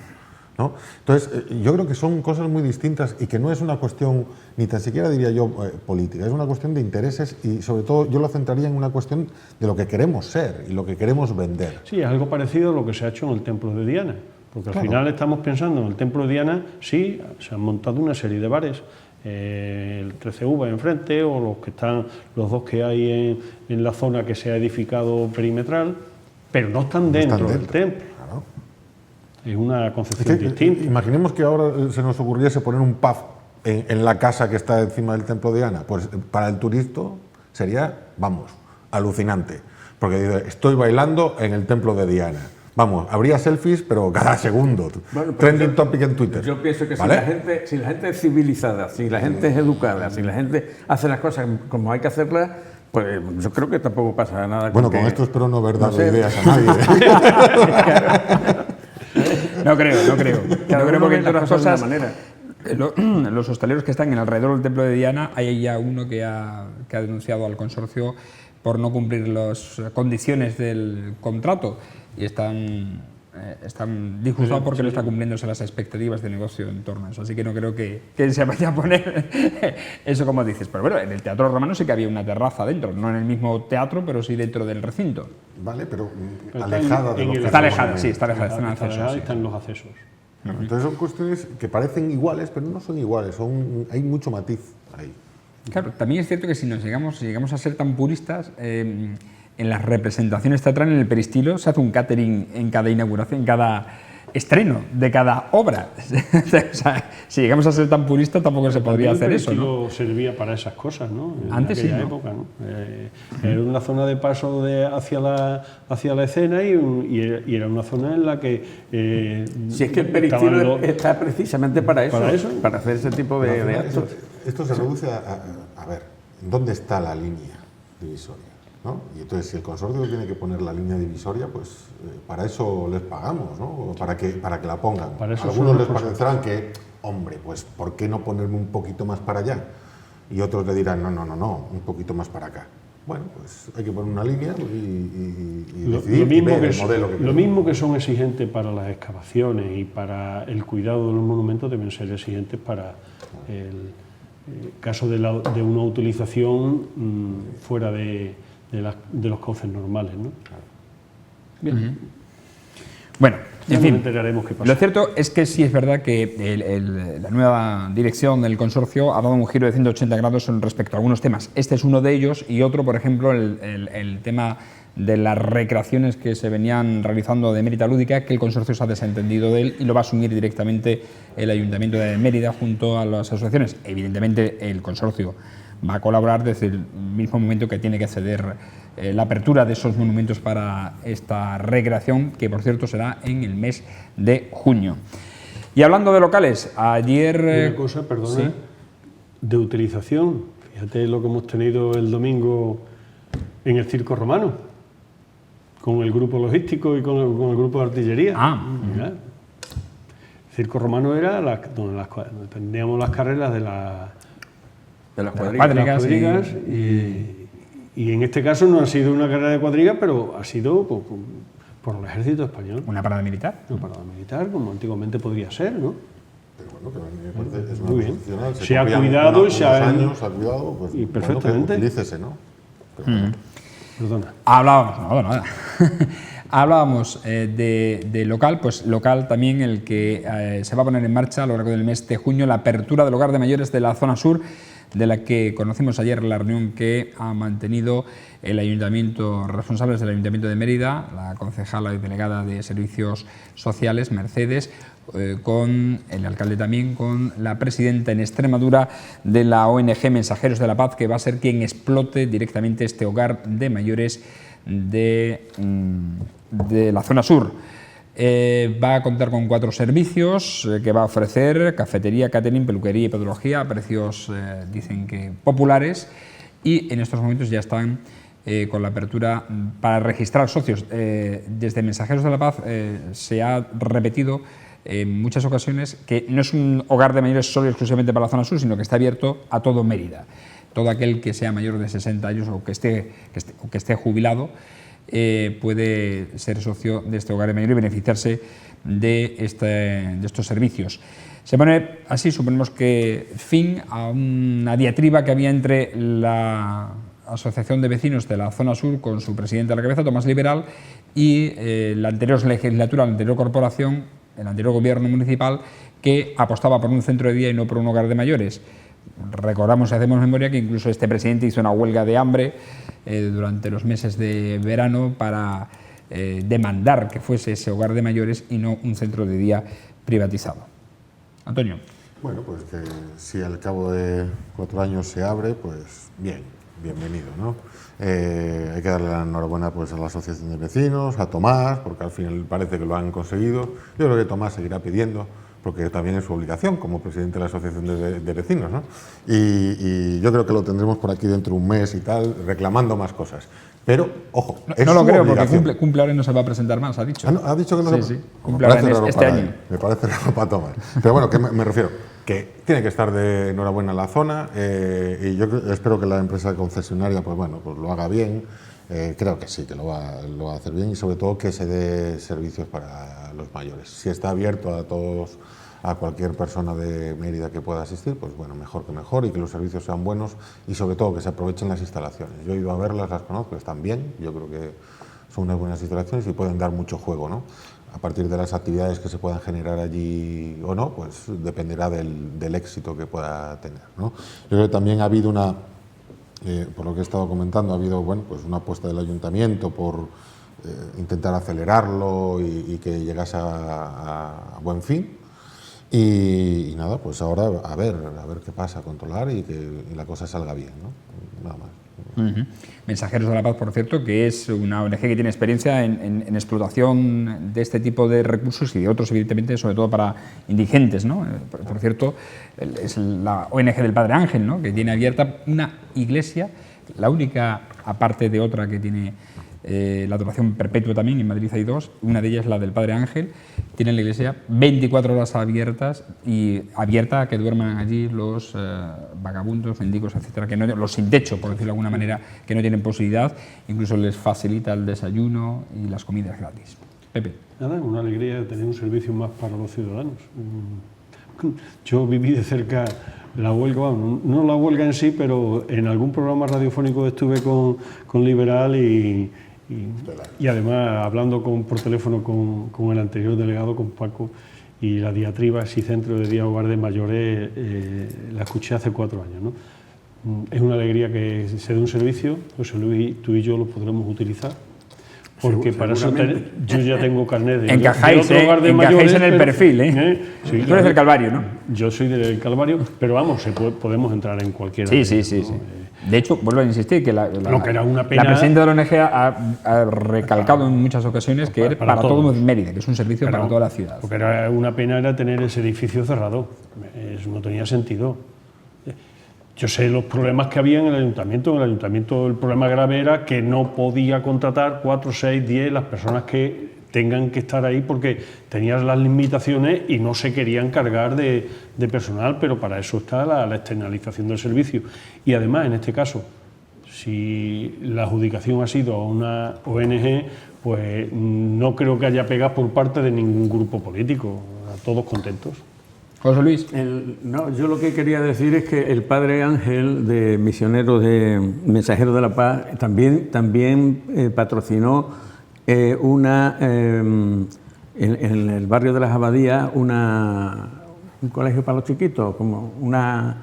¿no? Entonces, yo creo que son cosas muy distintas y que no es una cuestión, ni tan siquiera diría yo, política, es una cuestión de intereses y sobre todo yo lo centraría en una cuestión de lo que queremos ser y lo que queremos vender. Sí, es algo parecido a lo que se ha hecho en el templo de Diana, porque al Claro. final estamos pensando en el templo de Diana, sí, se han montado una serie de bares, el 13V enfrente o los dos que hay en la zona que se ha edificado perimetral, pero no están dentro del templo. Claro. Es una concepción Es que, distinta. imaginemos que ahora se nos ocurriese poner un pub en la casa que está encima del templo de Diana, pues para el turista sería, vamos, alucinante, porque dice, estoy bailando en el templo de Diana. Vamos, habría selfies, pero cada segundo. Bueno, Trending topic en Twitter. Yo pienso que ¿vale? si la gente es civilizada, si la gente es educada, si la gente hace las cosas como hay que hacerlas, pues yo creo que tampoco pasa nada. Bueno, con que- esto espero no haber dado no sé. ideas a nadie. No creo. Cada No creo uno porque ve entre las otras cosas de cosas, una manera. los hosteleros que están en alrededor del templo de Diana, hay ya uno que ha denunciado al consorcio por no cumplir las condiciones del contrato y están disgustados porque no está cumpliéndose las expectativas de negocio en torno a eso. Así que no creo que se vaya a poner eso como dices. Pero bueno, en el Teatro Romano sí que había una terraza dentro, no en el mismo teatro, pero sí dentro del recinto. Vale, pero Pero alejada de en lo el que Está acceso. alejada, sí, está alejada, está en el Está acceso, alejada y sí. están los accesos. Entonces son cuestiones que parecen iguales, pero no son iguales, hay mucho matiz ahí. Claro, también es cierto que si llegamos a ser tan puristas, en las representaciones teatrales, en el peristilo, se hace un catering en cada inauguración, en cada estreno de cada obra. O sea, si llegamos a ser tan puristas, tampoco se podría hacer eso, ¿no? El peristilo servía para esas cosas, ¿no? En Antes sí, aquella ¿no? época, ¿no? Era una zona de paso hacia la escena y era una zona en la que... Si es que el estaban peristilo los- está precisamente para eso, Para hacer ese tipo Pero al de final actos. esto se reduce a ver, ¿dónde está la línea divisoria? ¿no? Y entonces, si el consorcio tiene que poner la línea divisoria, pues para eso les pagamos, ¿no? Para que la pongan. Para eso Algunos son les los parecerán que, hombre, pues ¿por qué no ponerme un poquito más para allá? Y otros le dirán, no, un poquito más para acá. Bueno, pues hay que poner una línea y decidir y ver el modelo que lo queremos. mismo que son exigentes para las excavaciones y para el cuidado de los monumentos, deben ser exigentes para el caso de una utilización fuera de los cauces normales, ¿no? Bien. Bueno, Ya en nos fin, enteraremos qué pasa. lo cierto es que sí es verdad que la nueva dirección del consorcio ha dado un giro de 180 grados respecto a algunos temas. Este es uno de ellos y otro, por ejemplo, el tema de las recreaciones que se venían realizando de Mérida Lúdica, que el consorcio se ha desentendido de él y lo va a asumir directamente el Ayuntamiento de Mérida junto a las asociaciones. Evidentemente el consorcio va a colaborar desde el mismo momento que tiene que ceder la apertura de esos monumentos para esta recreación, que por cierto será en el mes de junio. Y hablando de locales, ayer... Una cosa, perdona, sí. de utilización. Fíjate lo que hemos tenido el domingo en el Circo Romano, con el grupo logístico y con el grupo de artillería. Mira, el Circo Romano era donde teníamos las carreras de las cuadrigas y en este caso no ha sido una carrera de cuadrigas, pero ha sido por el ejército español. Una parada militar. Una parada militar, como antiguamente podría ser, ¿no? Pero bueno, que a mí me parece, es una Muy cosa bien. excepcional. Se ha confían cuidado y se ha- unos años, se ha cuidado, pues, y bueno, perfectamente. que utilícese, ¿no? Pero bueno. Perdona. Hablábamos de local, pues local también el que se va a poner en marcha a lo largo del mes de junio la apertura del hogar de mayores de la zona sur, de la que conocimos ayer la reunión que ha mantenido el ayuntamiento, responsables del Ayuntamiento de Mérida, la concejala y delegada de Servicios Sociales, Mercedes, con el alcalde también, con la presidenta en Extremadura de la ONG Mensajeros de la Paz, que va a ser quien explote directamente este hogar de mayores de la zona sur. Va a contar con 4 servicios que va a ofrecer: cafetería, catering, peluquería y pedología a precios, dicen que populares, y en estos momentos ya están con la apertura para registrar socios. Desde Mensajeros de la Paz se ha repetido en muchas ocasiones que no es un hogar de mayores solo y exclusivamente para la zona sur, sino que está abierto a todo Mérida. Todo aquel que sea mayor de 60 años o que esté jubilado puede ser socio de este hogar de mayores y beneficiarse de estos servicios. Se pone así, suponemos que fin a una diatriba que había entre la Asociación de Vecinos de la Zona Sur, con su presidente a la cabeza, Tomás Liberal, y la anterior legislatura, la anterior corporación, el anterior gobierno municipal, que apostaba por un centro de día y no por un hogar de mayores. Recordamos, si hacemos memoria, que incluso este presidente hizo una huelga de hambre durante los meses de verano para demandar que fuese ese hogar de mayores y no un centro de día privatizado. Antonio. Bueno, pues que si al cabo de 4 años se abre, pues bien, bienvenido, ¿no? Hay que darle la enhorabuena pues a la Asociación de Vecinos, a Tomás, porque al final parece que lo han conseguido. Yo creo que Tomás seguirá pidiendo, porque también es su obligación como presidente de la Asociación de Vecinos, ¿no? Y yo creo que lo tendremos por aquí dentro de un mes y tal, reclamando más cosas. Pero, ojo, no lo creo, porque cumple ahora y no se va a presentar más, ha dicho. Ah, ¿no? ¿Ha dicho que no sí, cumple ahora este año. Me parece raro para Tomás. Pero bueno, que me refiero, que tiene que estar de enhorabuena la zona, y yo espero que la empresa concesionaria pues bueno, pues lo haga bien. Creo que sí, que lo va a hacer bien, y sobre todo que se dé servicios para los mayores. Si está abierto a todos, a cualquier persona de Mérida que pueda asistir, pues bueno, mejor que mejor, y que los servicios sean buenos, y sobre todo que se aprovechen las instalaciones. Yo he ido a verlas, las conozco, están bien, yo creo que son unas buenas instalaciones y pueden dar mucho juego, ¿no? A partir de las actividades que se puedan generar allí o no, pues dependerá del éxito que pueda tener, ¿no? Yo creo que también ha habido una, por lo que he estado comentando, ha habido bueno, pues una apuesta del ayuntamiento por intentar acelerarlo y que llegase a buen fin. Y nada, pues ahora a ver qué pasa, controlar y que la cosa salga bien, ¿no? Nada más. Mensajeros de la Paz, por cierto, que es una ONG que tiene experiencia en explotación de este tipo de recursos y de otros, evidentemente, sobre todo para indigentes, ¿no? Por cierto, es la ONG del Padre Ángel, ¿no? Que tiene abierta una iglesia, la única, aparte de otra que tiene la adoración perpetua también, en Madrid hay 2, una de ellas la del Padre Ángel, tiene la iglesia 24 horas abiertas, y abierta a que duerman allí los vagabundos, mendigos, etcétera, que no, los sin techo, por decirlo de alguna manera, que no tienen posibilidad, incluso les facilita el desayuno y las comidas gratis. Pepe. Nada, una alegría de tener un servicio más para los ciudadanos. Yo viví de cerca la huelga, bueno, no la huelga en sí, pero en algún programa radiofónico estuve con Liberal y además hablando por teléfono con el anterior delegado, con Paco, y la diatriba si centro de día hogar de mayores la escuché hace 4 años, ¿no? Es una alegría que se dé un servicio. José Luis, tú y yo lo podremos utilizar, porque para eso yo ya tengo carnet de otro hogar de mayores. En el perfil, ¿eh? Sí, tú eres del Calvario, ¿no? Yo soy del Calvario, pero vamos, podemos entrar en cualquiera. Sí. De hecho, vuelvo a insistir que la presidenta de la ONG ha recalcado en muchas ocasiones que es para todo Mérida, que es un servicio para toda la ciudad. Porque era una pena era tener ese edificio cerrado, eso no tenía sentido. Yo sé los problemas que había en el ayuntamiento. En el ayuntamiento el problema grave era que no podía contratar 4, 6, 10 las personas que tengan que estar ahí, porque tenían las limitaciones y no se querían cargar de personal, pero para eso está la externalización del servicio. Y además, en este caso, si la adjudicación ha sido a una ONG, pues no creo que haya pegas por parte de ningún grupo político, todos contentos. José Luis. Yo lo que quería decir es que el Padre Ángel de Misioneros de Mensajeros de la Paz también patrocinó en el barrio de las Abadías un colegio para los chiquitos, como una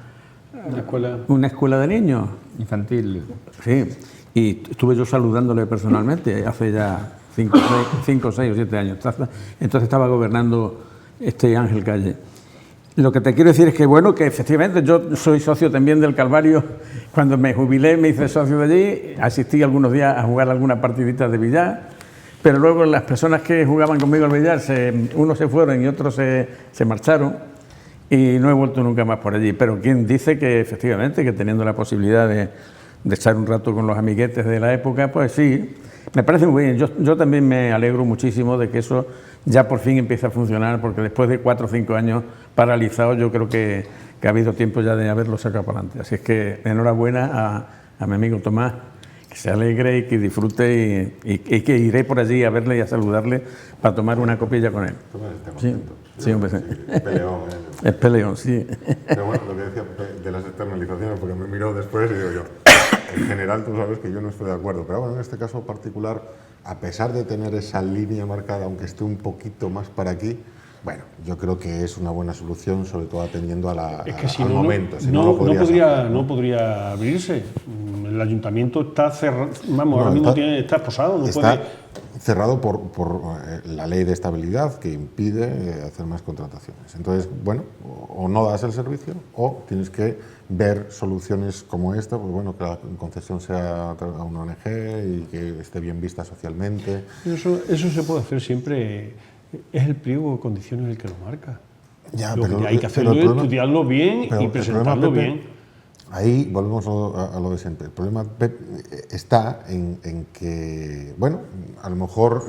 escuela de niños. Infantil. Sí, y estuve yo saludándole personalmente hace ya 5, 6 o 7 años. Entonces estaba gobernando Ángel Calle. Lo que te quiero decir es que, bueno, que efectivamente yo soy socio también del Calvario. Cuando me jubilé me hice socio de allí, asistí algunos días a jugar algunas partiditas de billar, pero luego las personas que jugaban conmigo al billar, unos se fueron y otros se marcharon, y no he vuelto nunca más por allí. Pero quien dice que efectivamente, que teniendo la posibilidad de echar un rato con los amiguetes de la época, pues sí, me parece muy bien. Yo también me alegro muchísimo de que eso ya por fin empiece a funcionar, porque después de 4 o 5 años paralizado, yo creo que ha habido tiempo ya de haberlo sacado para adelante. Así es que enhorabuena a mi amigo Tomás, Que se alegre y que disfrute y que iré por allí a verle y a saludarle para tomar una copilla con él. Sí, sí, hombre, sí. Es peleón, Es peleón, sí. Pero bueno, lo que decía de las externalizaciones, porque me miró después y digo yo, en general tú sabes que yo no estoy de acuerdo, pero bueno, en este caso particular, a pesar de tener esa línea marcada, aunque esté un poquito más para aquí, bueno, yo creo que es una buena solución, sobre todo atendiendo a Es que si al no, momento. Si no, lo podrías hacer, no podría abrirse. El ayuntamiento está cerrado, vamos, No, ahora mismo está- está esposado, no Está puede. cerrado por la ley de estabilidad que impide hacer más contrataciones. Entonces, bueno, o no das el servicio o tienes que ver soluciones como esta, pues bueno, que la concesión sea a una ONG y que esté bien vista socialmente. Eso se puede hacer siempre, es el pliego de condiciones el que lo marca. Ya, Lo pero- que hay que pero hacerlo el es problema- estudiarlo bien pero y el presentarlo problema, Pepe, bien. Ahí volvemos a lo de siempre. El problema está en que, bueno, a lo mejor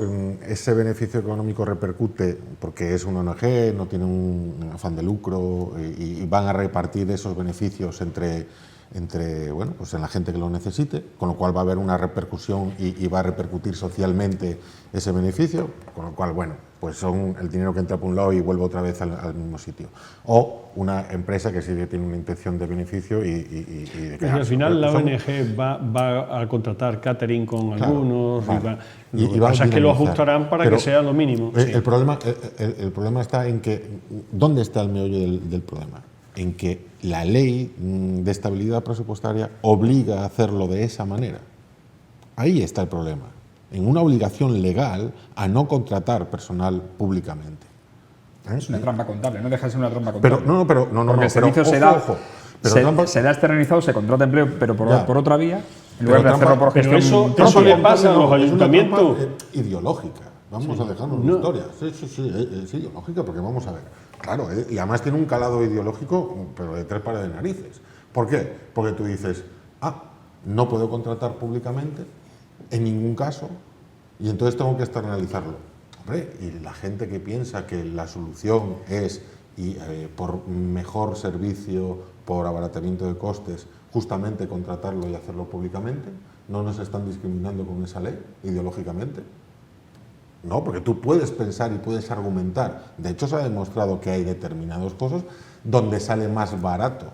ese beneficio económico repercute porque es una ONG, no tiene un afán de lucro y van a repartir esos beneficios entre bueno, pues en la gente que lo necesite, con lo cual va a haber una repercusión y va a repercutir socialmente ese beneficio, con lo cual, bueno, pues son el dinero que entra por un lado y vuelve otra vez al mismo sitio. O una empresa que sí que tiene una intención de beneficio y de Y crear. al final la Son- ONG va a contratar catering con Claro, algunos. claro. Lo que va a pasa es que lo dinamizar. ajustarán para Pero que sea lo mínimo. Sí. El problema está en que, ¿dónde está el meollo del problema? En que la ley de estabilidad presupuestaria obliga a hacerlo de esa manera. Ahí está el problema, en una obligación legal a no contratar personal públicamente. Es una trampa contable, no deja de ser una trampa contable. Pero pero Porque el pero servicio se ojo, da, ojo. Pero trampa- se da externalizado, se contrata empleo, pero Ya. por otra vía, en Pero lugar de trampa- hacerlo por pero gestión. eso Trampa le contable pasa a los no, es una ayuntamientos. trampa, ideológica. Vamos a dejarnos de historias. Sí, es ideológica, porque vamos a ver. Claro, y además tiene un calado ideológico, pero de 3 pares de narices. ¿Por qué? Porque tú dices, no puedo contratar públicamente, en ningún caso, y entonces tengo que externalizarlo. Hombre, y la gente que piensa que la solución es, por mejor servicio, por abaratamiento de costes, justamente contratarlo y hacerlo públicamente, ¿no nos están discriminando con esa ley ideológicamente? No, porque tú puedes pensar y puedes argumentar. De hecho, se ha demostrado que hay determinados cosas donde sale más barato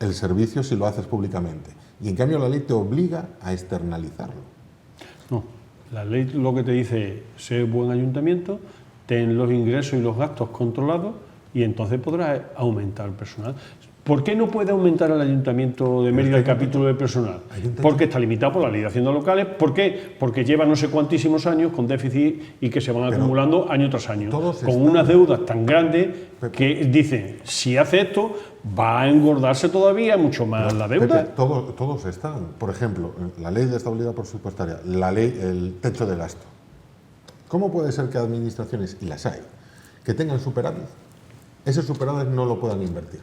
el servicio si lo haces públicamente. Y en cambio la ley te obliga a externalizarlo. No, la ley lo que te dice es, sé buen ayuntamiento, ten los ingresos y los gastos controlados y entonces podrás aumentar el personal. ¿Por qué no puede aumentar el ayuntamiento de Mérida el capítulo de personal? Porque está limitado por la ley de haciendas locales. ¿Por qué? Porque lleva no sé cuantísimos años con déficit y que se van acumulando año tras año, con unas deudas tan grandes que dicen, si hace esto, va a engordarse todavía mucho más la deuda. Pepe, todos están. Por ejemplo, la ley de estabilidad presupuestaria, la ley, el techo de gasto. ¿Cómo puede ser que administraciones, y las hay, que tengan superávit, ese superávit no lo puedan invertir?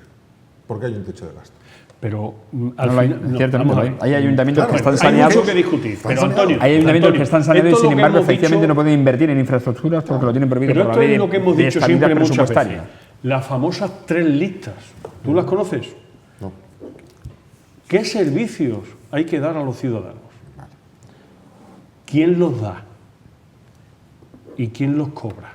Porque hay un techo de gasto. Pero No lo hay, ciertamente vamos lo a hay. ver. Hay ayuntamientos que están Hay saneados. mucho que discutir, pero Antonio, Hay ayuntamientos Antonio, que están saneados y esto sin lo que embargo hemos efectivamente dicho- no pueden invertir en infraestructuras porque lo tienen prohibido Pero por esto la ley es lo que hemos de dicho estabilidad siempre muchas veces. presupuestaria. Las famosas 3 listas. ¿Tú las conoces? No. ¿Qué servicios hay que dar a los ciudadanos? ¿Quién los da? ¿Y quién los cobra?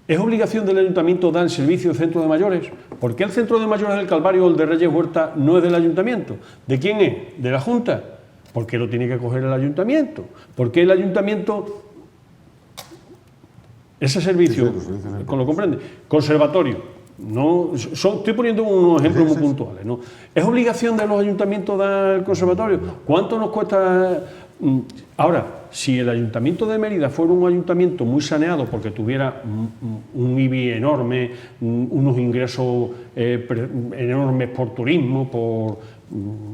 ¿Es obligación del ayuntamiento dar el servicio de centro de mayores? ¿Por qué el centro de mayores del Calvario o el de Reyes Huerta no es del ayuntamiento? ¿De quién es? ¿De la Junta? ¿Por qué lo tiene que coger el ayuntamiento? ¿Por qué el ayuntamiento ese servicio, Sí, los servicios ¿lo comprende? Conservatorio. No, estoy poniendo unos ejemplos muy puntuales. ¿No? ¿Es obligación de los ayuntamientos dar el conservatorio? ¿Cuánto nos cuesta? Ahora, si el ayuntamiento de Mérida fuera un ayuntamiento muy saneado porque tuviera un IBI enorme, unos ingresos enormes por turismo, por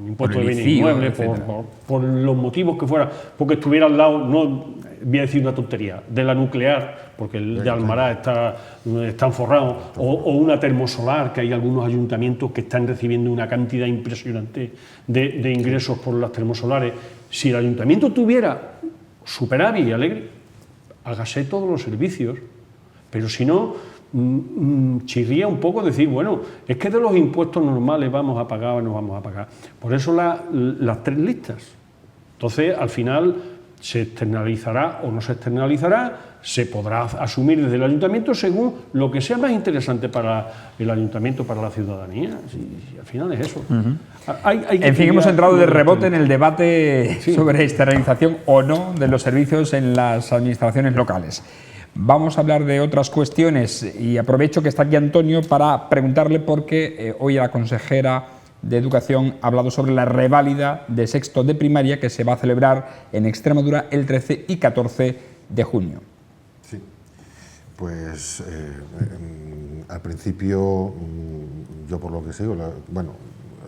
impuestos de bienes ICIO, inmuebles, etcétera. por los motivos que fuera, porque estuviera al lado, no voy a decir una tontería, de la nuclear, porque el de Almará está forrado, o una termosolar, que hay algunos ayuntamientos que están recibiendo una cantidad impresionante de ingresos por las termosolares. Si el ayuntamiento tuviera superávit y alegre, hágase todos los servicios, pero si no, chirría un poco decir, bueno, es que de los impuestos normales vamos a pagar o no vamos a pagar. Por eso las 3 listas. Entonces, al final, se externalizará o no se externalizará, se podrá asumir desde el ayuntamiento según lo que sea más interesante para el ayuntamiento, para la ciudadanía. Sí, al final es eso. En fin, hemos entrado de rebote en el debate sobre externalización o no de los servicios en las administraciones locales. Vamos a hablar de otras cuestiones y aprovecho que está aquí Antonio para preguntarle porque hoy la consejera de Educación ha hablado sobre la reválida de sexto de primaria que se va a celebrar en Extremadura el 13 y 14 de junio. Sí, pues al principio, yo por lo que sigo,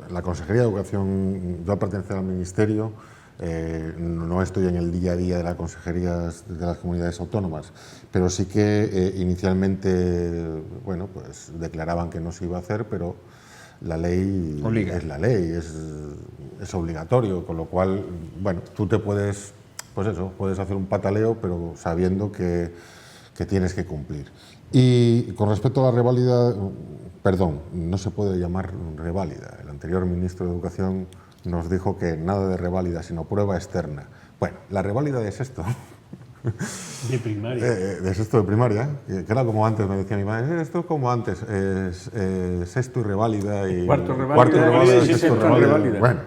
la Consejería de Educación, yo al pertenecer al Ministerio, no estoy en el día a día de las consejerías de las comunidades autónomas, pero sí que inicialmente, pues declaraban que no se iba a hacer, pero la ley obliga. Es la ley, es obligatorio, con lo cual, tú te puedes, puedes hacer un pataleo, pero sabiendo que tienes que cumplir. Y con respecto a la reválida, perdón, no se puede llamar reválida. El anterior ministro de Educación nos dijo que nada de reválida, sino prueba externa. Bueno, la reválida de sexto. De primaria. De sexto de primaria, que era como antes, me decía mi madre, esto es como antes, es sexto y reválida y cuarto reválida y sexto sexto reválida. reválida. Bueno,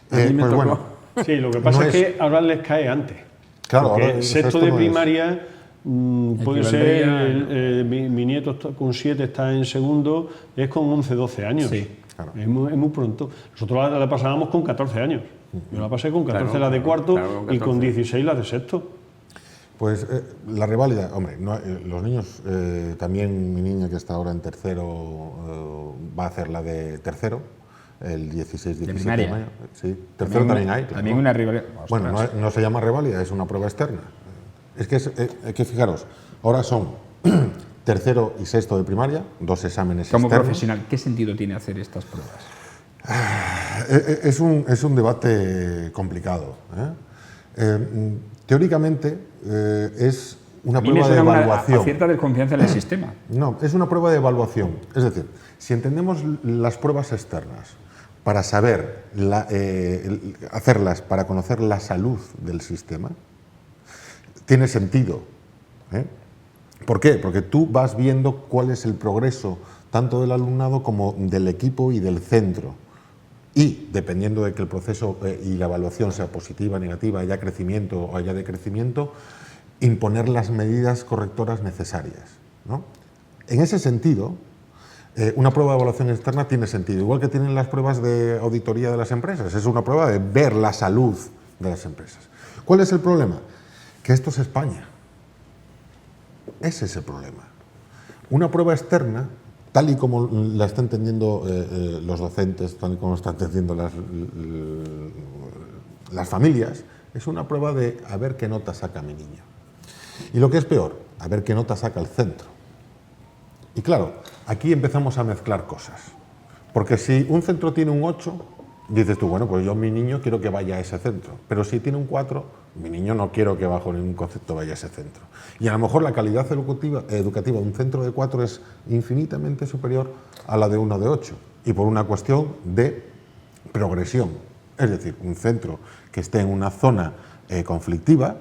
pues bueno. Sí, lo que pasa no es que ahora les cae antes. Claro, porque ahora sexto no de es. primaria puede Equivaldría- ser, mi nieto con 7 está en segundo, es con 11, 12 años. Sí, claro. Es muy pronto. Nosotros la pasábamos con 14 años. Yo la pasé con 14 Claro, la de cuarto claro, y con 14. 16 la de sexto. Pues la reválida, hombre, los niños, también mi niña que está ahora en tercero va a hacer la de tercero, el 16-17 de primaria. mayo. Sí, tercero también hay. Claro. También una rivalidad. Bueno, no se llama reválida, es una prueba externa. Es que fijaros, ahora son tercero y sexto de primaria, 2 exámenes Como externos. profesional, ¿qué sentido tiene hacer estas pruebas? Es un debate complicado. Teóricamente es una A mí me prueba de suena evaluación. a cierta desconfianza en el sistema. No, es una prueba de evaluación. Es decir, si entendemos las pruebas externas para saber, hacerlas para conocer la salud del sistema, tiene sentido. ¿Por qué? Porque tú vas viendo cuál es el progreso tanto del alumnado como del equipo y del centro. Y, dependiendo de que el proceso y la evaluación sea positiva, negativa, haya crecimiento o haya decrecimiento, imponer las medidas correctoras necesarias, ¿no? En ese sentido, una prueba de evaluación externa tiene sentido, igual que tienen las pruebas de auditoría de las empresas. Es una prueba de ver la salud de las empresas. ¿Cuál es el problema? Que esto es España. Ese es el problema. Una prueba externa, tal y como la están entendiendo los docentes, tal y como están entendiendo las familias, es una prueba de a ver qué nota saca mi niño. Y lo que es peor, a ver qué nota saca el centro. Y claro, aquí empezamos a mezclar cosas. Porque si un centro tiene un 8, dices tú, bueno, pues yo mi niño quiero que vaya a ese centro. Pero si tiene un 4, mi niño no quiero que bajo ningún concepto vaya a ese centro. Y a lo mejor la calidad educativa de un centro de 4 es infinitamente superior a la de uno de 8. Y por una cuestión de progresión. Es decir, un centro que esté en una zona conflictiva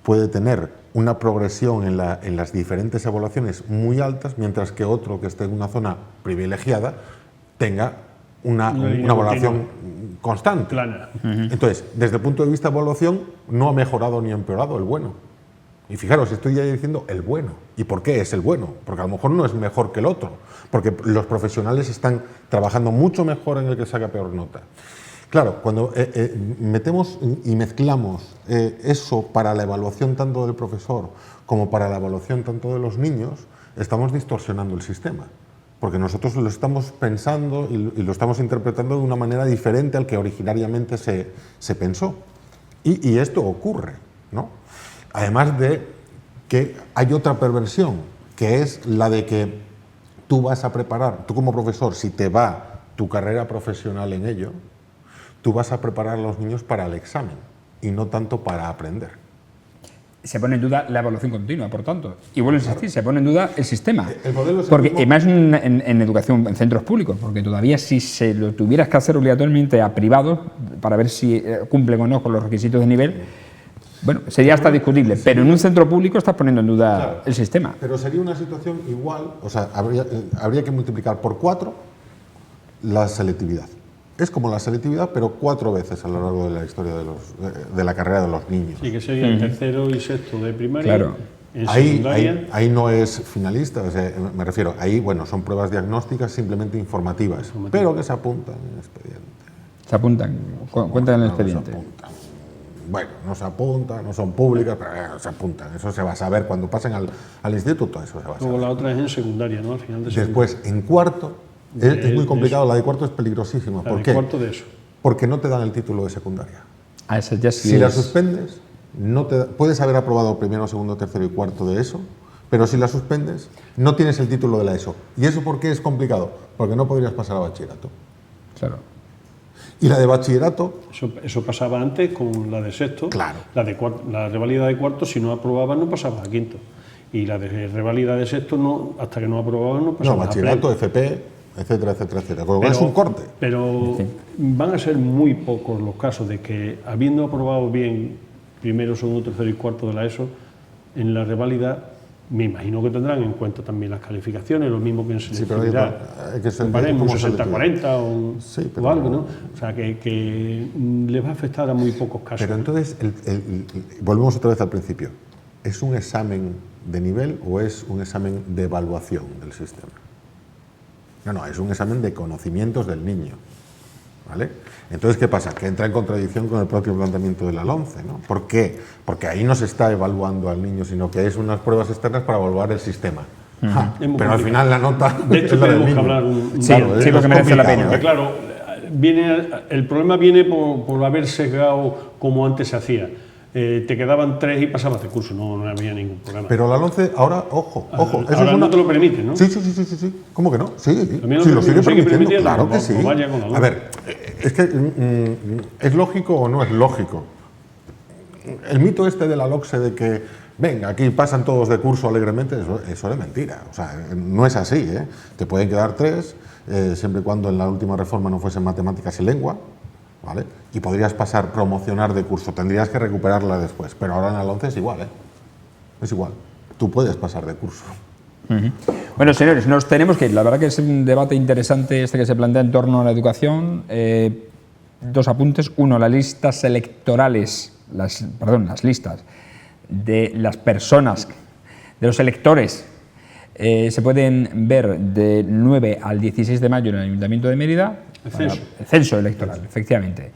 puede tener una progresión en las diferentes evaluaciones muy altas, mientras que otro que esté en una zona privilegiada tenga una evaluación constante. Plana. Entonces, desde el punto de vista de evaluación, no ha mejorado ni empeorado el bueno. Y fijaros, estoy ya diciendo el bueno. ¿Y por qué es el bueno? Porque a lo mejor no es mejor que el otro, porque los profesionales están trabajando mucho mejor en el que saca peor nota. Claro, cuando metemos y mezclamos eso para la evaluación tanto del profesor como para la evaluación tanto de los niños, estamos distorsionando el sistema. Porque nosotros lo estamos pensando y lo estamos interpretando de una manera diferente al que originariamente se pensó. Y esto ocurre, ¿no? Además de que hay otra perversión, que es la de que tú vas a preparar, tú como profesor, si te va tu carrera profesional en ello, tú vas a preparar a los niños para el examen y no tanto para aprender. se pone en duda la evaluación continua, por tanto. Y vuelvo a insistir, se pone en duda el sistema. El modelo es el porque, mismo. y más en educación, en centros públicos, porque todavía si se lo tuvieras que hacer obligatoriamente a privados, para ver si cumplen o no con los requisitos de nivel, bueno, sería hasta discutible. Pero en un centro público estás poniendo en duda Claro. el sistema. Pero sería una situación igual, o sea, habría que multiplicar por 4 la selectividad. Es como la selectividad, pero 4 veces a lo largo de la historia de la carrera de los niños. Sí, que sería el tercero y sexto de primaria. Claro. En Ahí secundaria. no es finalista, o sea, me refiero, ahí, bueno, son pruebas diagnósticas simplemente informativas, pero que se apuntan en el expediente. Se apuntan, cuentan en el No, se expediente. apuntan. Bueno, no se apuntan, no son públicas, pero se apuntan. Eso se va a saber cuando pasen al instituto, eso se va a Luego saber. la otra es en secundaria, ¿no? Al final de secundaria. Después, en cuarto, es muy complicado, la de cuarto es peligrosísima. La ¿Por de qué? cuarto de eso. Porque no te dan el título de secundaria. Ah, esa ya sí Si la es- suspendes, puedes haber aprobado primero, segundo, tercero y cuarto de eso, pero si la suspendes, no tienes el título de la ESO. ¿Y eso por qué es complicado? Porque no podrías pasar a bachillerato. Claro. Y la de bachillerato, Eso pasaba antes con la de sexto. Claro. La revalida de cuarto, si no aprobabas, no pasabas a quinto. Y la de revalida de sexto, no, hasta que no aprobabas, no no, pasabas bachillerato, a FP, etcétera, etcétera, etcétera. Con lo cual es un corte. Pero van a ser muy pocos los casos de que, habiendo aprobado bien primero, segundo, tercero y cuarto de la ESO, en la reválida, me imagino que tendrán en cuenta también las calificaciones, lo mismo que en Sí, pero hay selectividad. que ser Comparemos un como 60-40 o, Sí, o algo, ¿no? O sea, que les va a afectar a muy pocos casos. Pero entonces, volvemos otra vez al principio. ¿Es un examen de nivel o es un examen de evaluación del sistema? No, es un examen de conocimientos del niño. ¿Vale? Entonces, ¿qué pasa? Que entra en contradicción con el propio planteamiento de la LOMCE, ¿no? ¿Por qué? Porque ahí no se está evaluando al niño, sino que es unas pruebas externas para evaluar el sistema. Ja, Es muy pero al complicado. final la nota De hecho, es la del tenemos que niño. hablar un Sí, Claro, sí, es porque merece la complicado, pena. Porque claro, el problema viene por haber sesgado como antes se hacía. Te quedaban 3 y pasabas de curso, no había ningún problema. Pero la LOMCE, ahora, ojo, eso ahora es una... no te lo permite, ¿no? Sí. ¿Cómo que no? Sí, También sí, lo lo sigue sigue permitiendo, permitiendo, claro que pues sí. vaya con la A LOMCE. ver, es que ¿es lógico o no es lógico? El mito este de la LOMCE de que, venga, aquí pasan todos de curso alegremente, eso es mentira. O sea, no es así, ¿eh? Te pueden quedar 3, siempre y cuando en la última reforma no fuesen matemáticas y lengua, ¿vale? Y podrías promocionar de curso, tendrías que recuperarla después, pero ahora en la LOMCE es igual, ¿eh? Es igual, tú puedes pasar de curso. Bueno, señores, nos tenemos que ir. La verdad que es un debate interesante este que se plantea en torno a la educación. 2 apuntes. Uno, las listas electorales, las listas de las personas, de los electores, se pueden ver del 9 al 16 de mayo en el Ayuntamiento de Mérida. El censo. El censo electoral, efectivamente.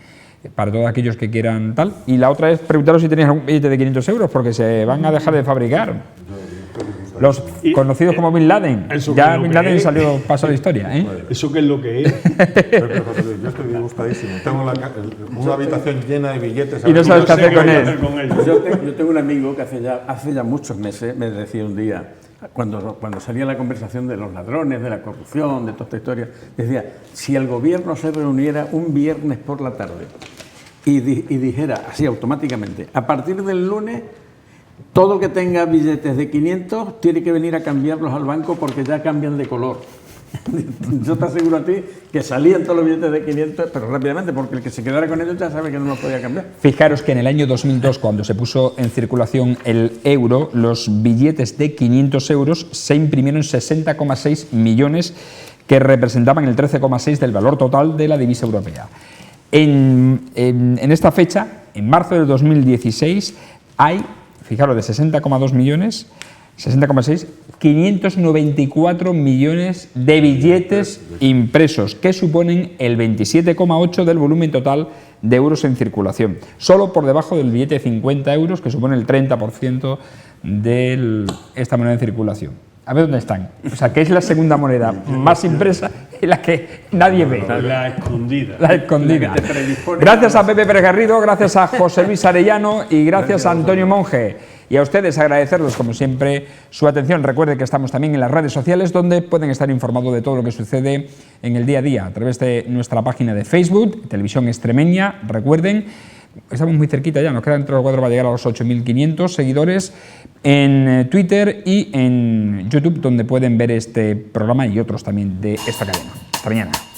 Para todos aquellos que quieran tal. Y la otra es preguntaros si tenéis algún billete de 500 euros, porque se van a dejar de fabricar. Los conocidos como Bin Laden. ¿Eso Ya qué es lo Bin que Laden es? pasó la historia, ¿eh? ¿Eso qué es lo que es? Yo estoy disgustadísimo. Tengo una habitación llena de billetes. Y no sabes qué sé hacer con voy a él. hacer con ellos. Yo tengo un amigo que hace ya muchos meses me decía un día, cuando salía la conversación de los ladrones, de la corrupción, de toda esta historia, decía, si el gobierno se reuniera un viernes por la tarde y dijera así automáticamente, a partir del lunes, todo el que tenga billetes de 500 tiene que venir a cambiarlos al banco porque ya cambian de color. Yo te aseguro a ti que salían todos los billetes de 500, pero rápidamente, porque el que se quedara con ellos ya sabe que no los podía cambiar. Fijaros que en el año 2002, cuando se puso en circulación el euro, los billetes de 500 euros se imprimieron 60,6 millones, que representaban el 13,6 del valor total de la divisa europea. En esta fecha, en marzo del 2016, hay, fijaros, de 60,2 millones, 60,6, 594 millones de billetes impresos, que suponen el 27,8 del volumen total de euros en circulación, solo por debajo del billete de 50 euros, que supone el 30% de esta moneda en circulación. A ver dónde están. O sea, que es la segunda moneda más impresa y la que nadie ve. La escondida. La escondida. La que te predispone Gracias a Pepe Pérez Garrido, gracias a José Luis Arellano y gracias a Antonio Monge. Y a ustedes agradecerles, como siempre, su atención. Recuerden que estamos también en las redes sociales, donde pueden estar informados de todo lo que sucede en el día a día, a través de nuestra página de Facebook, Televisión Extremeña. Recuerden, estamos muy cerquita ya, nos quedan 3 o 4 para llegar a los 8.500 seguidores en Twitter y en YouTube, donde pueden ver este programa y otros también de esta cadena. Hasta mañana.